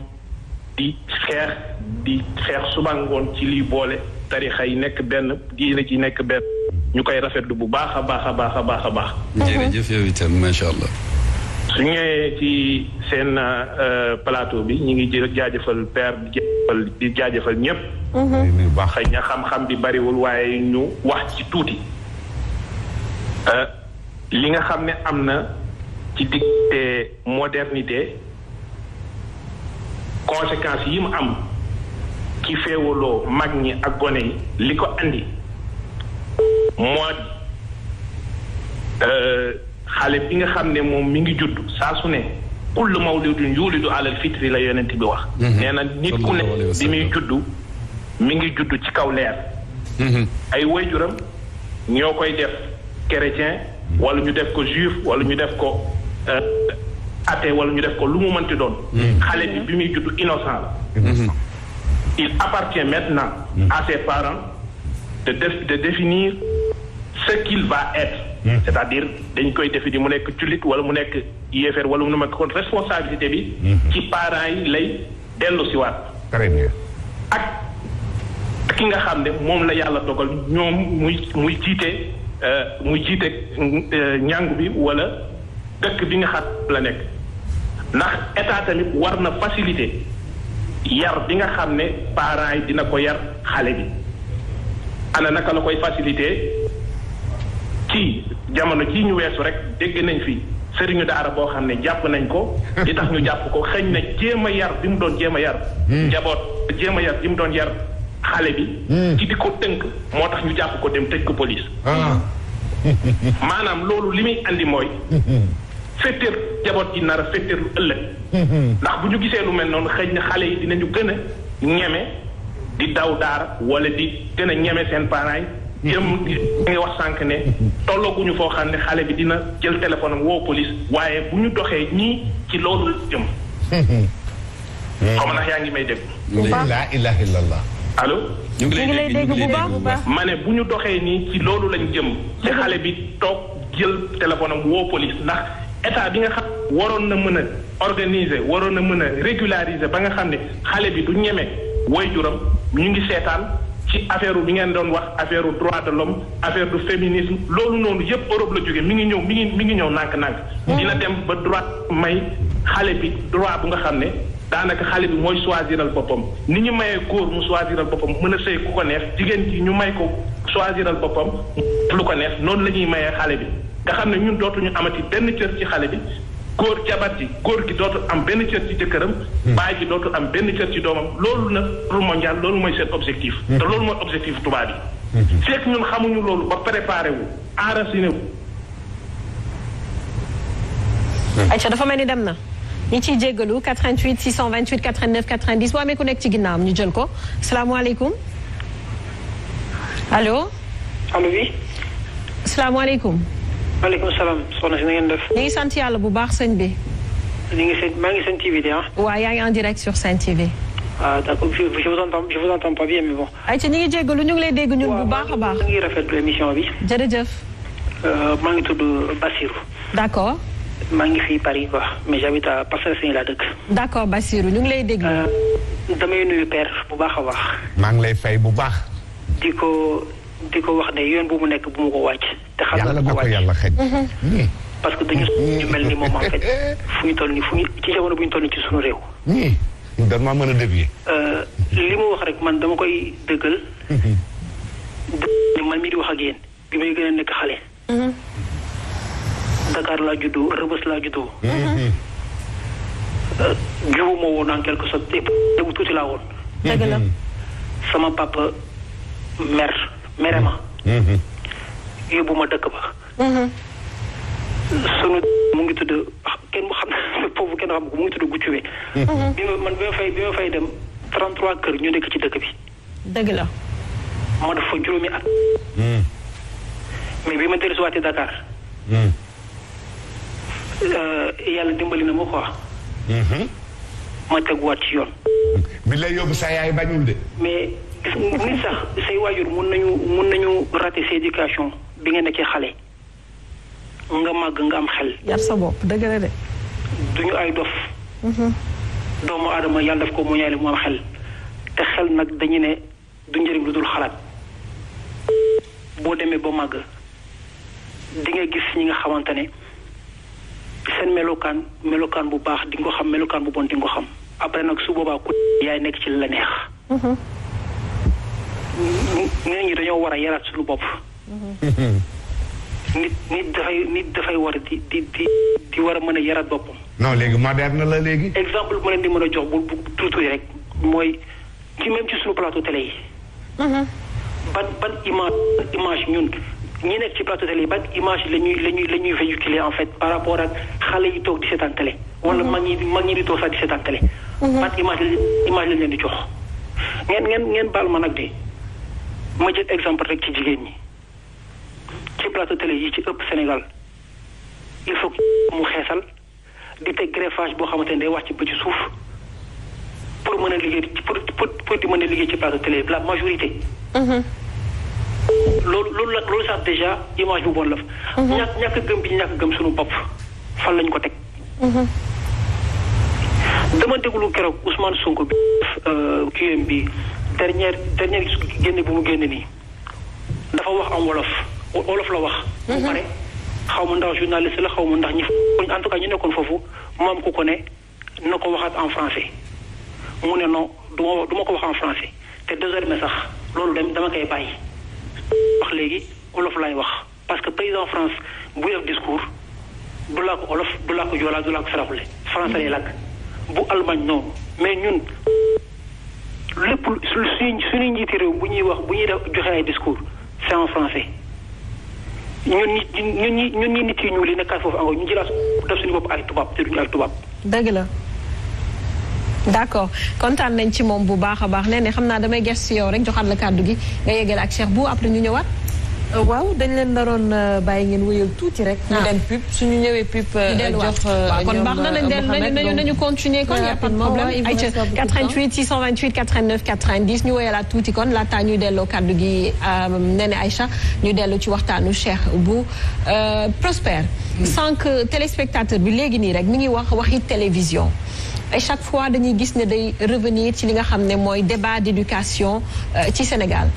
di xeex suba ngoon ci liy boole tarixa yi nekk benn diine ci nekk benn ñu koy rafetlu bu baax a baax a baax a baax a baax. jërëjëf yow itam macha allah. su ñëwee ci seen plateau bi ñu ngi jaajëfal père di jaajëfal ñëpp. xëy na xam-xam bi bariwul waaye ñu wax ci tuuti. li nga xam ne am na ci diggante modernité conséquences yi mu am ci féewaloo mag ñi ak gone yi li ko andi moo xale bi nga xam ne moom mi ngi judd saa su ne kullu mawludin yulidu alal fitri la yonent bi wax. nee na nit ku ne bi muy juddu mi ngi judd ci kaw leer. ay waajuram ñoo koy def chrétien wala ñu def ko juif wala ñu def ko athée wala ñu def ko lu mu mënti doon. xale bi muy judd innocent la. il appartient maintenant à ses parents de définir ce qu'il va être. c'est-à-dire dañ koy définir mu nekk jullit wala mu nekk yéefeer wala mu nekk kon responsabilité bi. ci parents yi lay dellu si waat. très bien. ak ki nga xam ne moom la yàlla dogal ñoom muy jiite ñàngu bi wala dëkk bi nga xam la nekk ndax état tamit war na faciliter yar bi nga xam ne parents yi dina ko yar xale bi ana naka la koy faciliter ci jamono ji ñu weesu rek dégg nañ fi sëriñu daara boo xam ne jàpp nañ ko li tax ñu jàpp ko xëñ na jéem a yar bi mu doon jéem a yar njaboot jéem a yar bi mu doon yar xale bi ci di ko tënk moo tax ñu jàpp ko dem tëj ko police maanaam loolu li muy andi mooy fetteer njaboot ji nar a fetteer lu ëllëg ndax bu ñu gisee lu mel noonu xëy na xale yi dinañu gën a ñeme di daw daara wala di gën a ñeme seen parents yi jëm ngi wax sànq ne tollooguñu foo xam ne xale bi dina jël téléphone am woo police waaye bu ñu doxee ñii ci loolu la jëm xaw ma ndax yaa ngi may dégg la ilaha illallah allo ñu ngi lay dégg bu baax ma ne bu ñu doxee nii ci loolu lañ jëm ci xale bi toog jël téléphone am woo police ndax état bi nga xam waroon na mën a organiser waroon na mën a régulariser ba nga xam ne xale bi du ñeme waajuram ñu ngi seetaan ci affaire bi ngeen doon wax affaire droit de l'homme affaire du féminisme loolu noonu yëpp Europe la jógee mi ngi ñëw nànk-nànk dina dem ba droit may xale bi droit bu nga xam ne daanaka xale bi mooy choisiral boppam ni ñu mayee góor mu choisiral boppam mën a sëy ku ko neex jigéen ji ñu may ko choisiral boppam lu ko neex noonu la ñuy mayee xale bi nga xam ne ñun dootuñu amati benn cër ci xale bi góor jabar ji góor gi dootul am benn cër ci jëkkëram baay ji dootul am benn cër ci doomam loolu na pour mondial loolu mooy seen objectif te loolu mooy objectif tubaab yi fekk ñun xamuñu loolu ba préparé wu enraciné wu. Aïcha dafa mel ni dem na ñi ciy jéggalu 88 628 89 90 boo amee ku nekk ci ginnaawam ñu jël ko salaamaaleykum allo. allo oui. salaamaaleykum. maaleykum salaam soxna si na ngeen def. ñu ngi sant yàlla bu baax sëñ bi. maa ngi seen TV de ah. waaw yaa ngi en direct sur Sen TV. ah d'accord je vous entends pas bien mais bon. Aïcha ñu ngi jéggalu ñu ngi lay dégg ñun bu baax a baax. maa ngi rafetlu émission bi. jërëjëf. maa ngi tudd Bassirou. d'accord. maa ngi fii Paris quoi mais j'habite à Parcelles Assainies laa dëkk. d'accord Bassirou ñu ngi lay dégg. damay nuyu père bu baax a baax. maa ngi lay fay bu baax. di ko wax ne yoon bu mu nekk bu mu ko wàcc. te xam yàlla na na ko yàlla xëj. parce que dañu ñu mel ni moom en fait fu ñu toll nii ci jamono bu ñu toll nii ci suñu réew. dan maa mën a dévier. li mu wax rek man dama koy dëggal. man mii di wax ak yéen bi may gën a nekk xale. Dakar laa juddoo Rebeuss laa juddoo. juuma woon en quelque sorte te bu tuuti laa woon. dëgg la. sama papa mere ma. yóbbu ma dëkk ba. sunu mu ngi tudd kenn mu xam foofu kenn xam ko mu ngi tudd Guccuwe. bi ma fay dem 33 kër ñu nekk ci dëkk bi. dëgg la. ma def fa juróomi at. mais bi ma dellusiwaatee Dakar. yàlla dimbali na ma quoi. ma teguwaat ci yoon. bi lay yóbbu sa yaay bañul de. mais nit sax say waajur mun nañu rater sa éducation bi nga nekkee xale. nga màgg nga am xel. yar sa bopp dëgg la de. duñu ay dof. doomu aadama yàlla daf ko mu ñaale mu am xel. te xel nag dañu ne du njëriñ lu dul xalaat. boo demee ba màgg di nga gis ñi nga xamante ne seen melokaan bu baax di nga ko xam melokaan bu bon di nga ko xam après nag su boobaa ku yaay nekk ci la neex. nit ñi dañoo war a yaraat suñu bopp. nit dafay war a di war a mën a yaraat boppam. non léegi moderne la léegi. exemple bu ma leen di mën a jox bu tuuti rek mooy ci même ci suñu plateau télé yi. ban image ñun ñi nekk ci plateau télé yi ban image la ñuy véhiculer en fait par rapport ak xale yi toog di seetaan télé. wala mag ñi di toog sax di seetaan télé. ban image lañ leen di jox. ngeen baal ma nag de ma jël exemple rek ci jigéen ñi. ci plateau télé yi ci ëpp Sénégal il faut mu xeesal di teg greffage boo xamante ne day wàcc ba ci suuf pour mën a liggéey pour di mën a liggéey ci plateau télé la majorité. loolu sax déjà image bu bon la fa. ñàkk gëm bi ñàkk gëm suñu bopp fan lañ ko teg. dama déglu keroog Ousmane Sonko bi QM bi dernière génne bu mu génne nii dafa wax am wolof la wax. bu pare xaw ma ndax journaliste la xaw ma ndax en tout cas ñu nekkoon foofu moom ku ko ne na ko waxaat en français mu ne non du ma ko wax en français te désormais sax loolu dama koy bàyyi. wax léegi wolof laay wax parce que président France bu def discours du laa ko wolof du laa ko joolaa du laa ko saraxule français lay làkk bu Allemagne noonu mais ñun lépp suñuy njiiti réew bu ñuy def joxe ay discours c'est en français. ñun ñi nit yi ñuul yi nekkaat foofu encore ñu jëlaat def suñu bopp ay tubaab te duñu ay tubaab. dëgg la d'accord kontaan nañ ci moom bu baax a baax nee ne xam naa damay ges si yow rek joxaat la kàddu gi nga yeggale ak Cheikh Bou après ñu ñëwaat. waaw dañ leen naroon bàyyi ngeen wëyal tuuti rek. ñu dem pub suñu ñëwee pub. jox kon baax na nañu continuer kon y a pas de problème. ayca 88 628 89 90 ñu wëyalaat tuuti kon laataa ñuy delloo kàddu gi Néné Aïcha ñu dellu ci waxtaanu Cheikh Bou Prospère. sànq téléspectateur bi léegi nii rek mi ngi waxi télévision. et chaque fois dañuy gis ne day revenir ci li nga xam ne mooy débat d'éducation ci Sénégal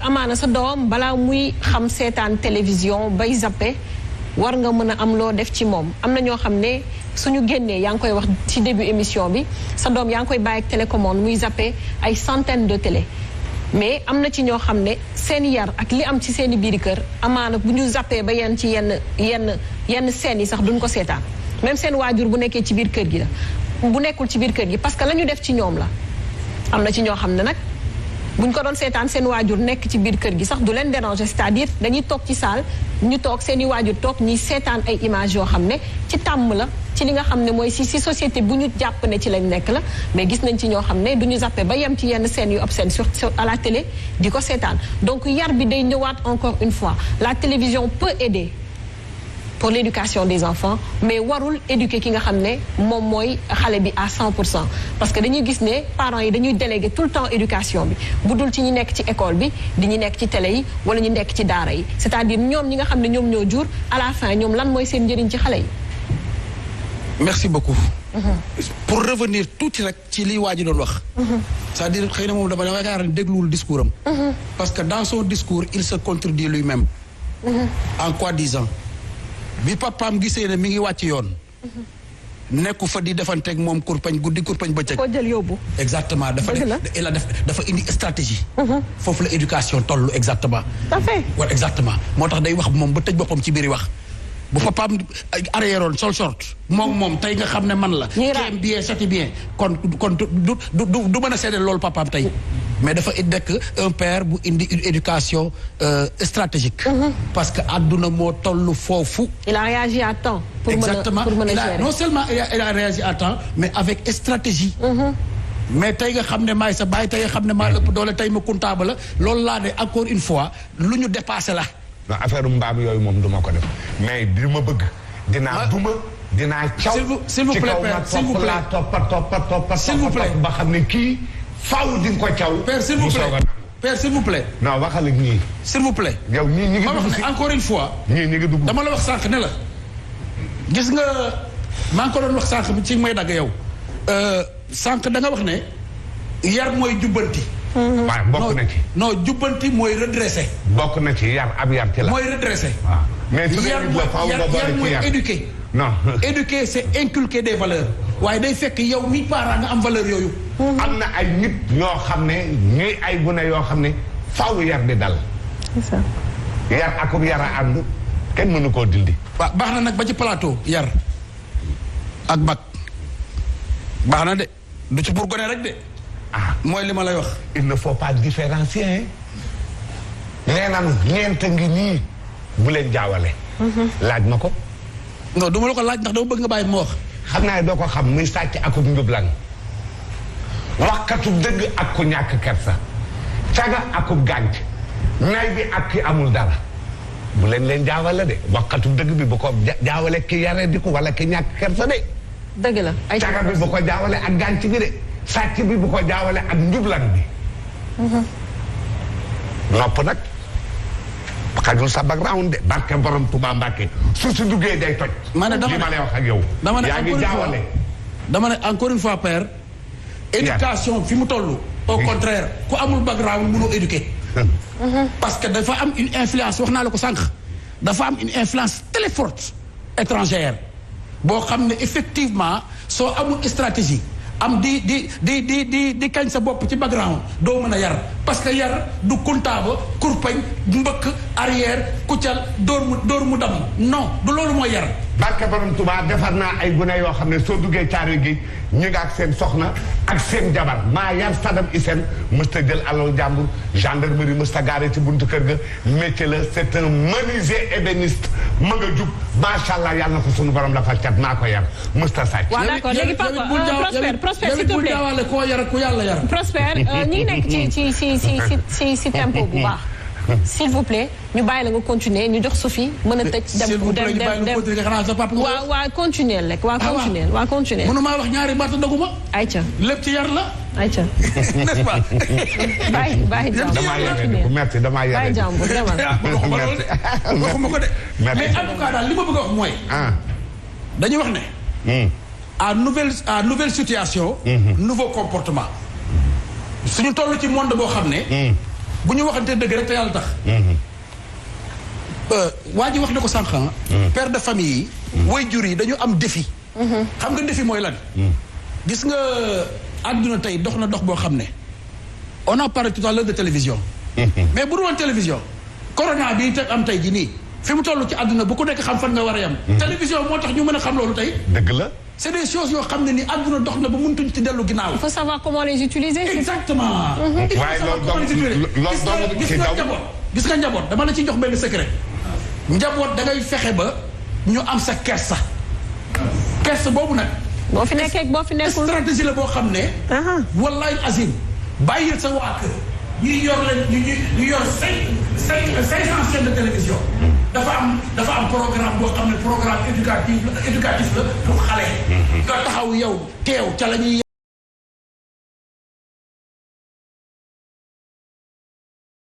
amaana sa doom balaa muy xam seetaan télévision bay zappe war nga mën a am loo def ci moom am na ñoo xam ne suñu génnee yaa ngi koy wax ci début émission bi sa doom yaa ngi koy bàyyi ak télécommande muy zappe ay centaines de télé mais am na ci ñoo xam ne seen yar ak li am ci seen i biiri kër amaana bu ñu zappee ba yenn ci yenn scènes yi sax duñ ko seetaan même seen waajur bu nekkee ci biir kër gi la bu nekkul ci biir kër gi parce que la ñu def ci ñoom la am na ci ñoo xam ne nag buñ ko doon seetaan seen waajur nekk ci biir kër gi sax du leen déranger c'est-à-dire dañuy toog ci salle ñu toog seen i waajur toog ñuy seetaan ay images yoo xam ne ci tàmm la ci li nga xam ne mooy si société bu ñu jàpp ne ci lañ nekk la mais gis nañ ci ñoo xam ne du ñu zappé ba yem ci yenn scènes yu obscènes sur à la télé di ko seetaan donc yar bi day ñëwaat encore une fois la télévision peut aider pour l'éducation des enfants mais warul éduquer ki nga xam ne moom mooy xale bi à 100% parce que dañuy gis ne parents yi dañuy déléguer tout le temps éducation bi bu dul ci ñi nekk ci école bi di ñu nekk ci télé yi wala ñu nekk ci daara yi c'est-à-dire ñoom ñi nga xam ne ñoom ñoo jur à la fin ñoom lan mooy seen njëriñ ci xale yi. merci beaucoup. pour revenir tuuti rek ci li waa ji doon wax. c'est-à-dire xëy na moom dama yaakaar ne dégluwul discours am. parce que dans son discours il se contredit lui-même. en quoi disant. bi papaam gisee ne mi ngi wàcc yoon. nekku fa di defanteeg moom kurpañ guddi kurpañ bëccëg. ko jël yóbbu. exactement dafa indi stratégie. foofu la éducation toll exactement. tout à fait. waaw exactement moo tax day wax moom ba tëj boppam ci biir wax. bu papaam arrière oon sol short moom tey nga xam ne man la. kéem bien châtie bien kon du mën a seedeel loolu papaam tey. mais dafa nekk un père bu indi une éducation stratégique. parce que àdduna moo toll foofu. il a réagi à temps. exactement non seulement il a réagi à temps mais avec stratégie. mais tey nga xam ne maay sa baay tey nga xam ne maa ëpp doole tey ma comptable la loolu laa ne encore une fois lu ñu dépassé la. non affaire mbaam yooyu moom duma ko def mais di ma bëgg. dinaa caw. s'il vous plaît père s'il vous plaît s'il vous plaît ba xam ne kii faaw di nga ko caw. père s'il vous plaît père s'il vous plaît. non waxal ak ñii. s'il vous plaît. yow ñii ñi ngi dugg si encore une fois. ñii ñi ngi dugg dama la wax sànq ne la. gis nga maa ngi ko doon wax sànq bi ci may dagg yow. sànq da nga wax ne. yar mooy jubbanti. waaw bokk na ci. non jubbanti mooy redressé. bokk na ci yar ab yar ci la. mooy redressé. waaw mais yar mooy éduquer. non éduquer c'est inculquer des valeurs. waaye day fekk yow mi parent nga am valeur yooyu. am na ay nit ñoo xam ne ñuy ay gune yoo xam ne faaw yar di dal. c'est ça. yar akub yar a ànd kenn mënu koo dindi. waaw baax na nag ba ci plateau yar ak mag baax na de du ci pour gone rek de. mooy li ma lay wax. il ne faut pas différencier. nee nanu ñeent ngi nii bu leen jaawale. laaj ma ko. non du ma la ko laaj ndax dama bëgg nga bàyyi ma wax. xam naa doo ko xam muy sàcc akub njublan. waxkatu dëgg ak ku ñàkk kersa. caga akub gànc. nay bi ak ki amul dara. bu leen jaawale de waxkatu dëgg bi bu ko jaawale ki yare di ko wala ki ñàkk kersa de. dëgg la ay caga bi bu ko jaawale ak gànc bi de. sàcc bi bu ko jaawale ak njublan bi. nopp nag xajul sa background de barke borom Tuubaa Mbàkke su si duggee day toj. ma ne li ma lay wax ak yow. yaa ngi jaawale. dama ne encore une fois père. éducation fi mu toll. au contraire ku amul background mënoo éduquer. parce que dafa am une influence wax naa la ko sànq. dafa am une influence très forte étrangère. boo xam ne effectivement soo amul stratégie. am di kañ sa bopp ci background doo mën a yar parce que yar du kuntaaba kurpañ mbëkk arrière kuccal dóor mu dam non du loolu mooy yar. barke borom Tuubaa defar naa ay gune yoo xam ne soo duggee caari gi ñu nga ak seen soxna ak seen jabar maa yar Saddam Hussein mësta jël alal jàmbur gendarmerie mësta gaare ci buntu kër ga métier la c'est un menuisier ébéniste ma nga jub macha allah yàlla na ko sunu borom dafa cat maa ko yar mësta sàcc. waaw d'accord léegi papa Prosper s'il te plaît koo yar ku yàlla yar. Prosper ñi nekk ci tempo bu baax. s'il vous plaît ñu bàyyi la nga continuer ñu jox Sophie mën a tëj. dem waaw continuer rek waaw continuer. mënuma wax ñaari baat daguma. ayca lépp ci yar la. ayca. n'est-ce pas. bàyyi jàmbur damaa yare merci damaa yare. bàyyi jàmbur demal. waxuma ko de. mais en tout cas daal li ma bëgg a wax mooy. dañuy wax ne. à nouvelle situation. nouveau comportement. suñu toll ci monde boo xam ne. bu ñu waxantee dëgg rek te yàlla tax. waa ji wax na ko sànq. père de famille yi. waajur yi dañu am défi. xam nga défi mooy lan. gis nga àdduna tey dox na dox boo xam ne. on a parlé tout à l'heure de télévision. mais bu dul woon télévision. corona bi te am tey ji nii. fi mu toll ci àdduna bu ku nekk xam fan nga war a yam. télévision moo tax ñu mën a xam loolu tey. dëgg la. c'est des choses yoo xam ne ni àdduna dox na ba mëntuñ ci dellu ginnaaw. il faut savoir comment les utiliser. exactement. waaye loolu gis nga njaboot dama la ciy jox benn secret. njaboot da ngay fexe ba ñu am sa kersa. kersa boobu nag. boo fi nekkee boo fi nekkul stratégie la boo xam ne. wallahi azim bàyyil sa waa kër. ñi yor leen ñu yor 500 chaînes de télévision. dafa am programme boo xam ne programme éducatif la pour xale. nga taxaw yow teew ca la ñuy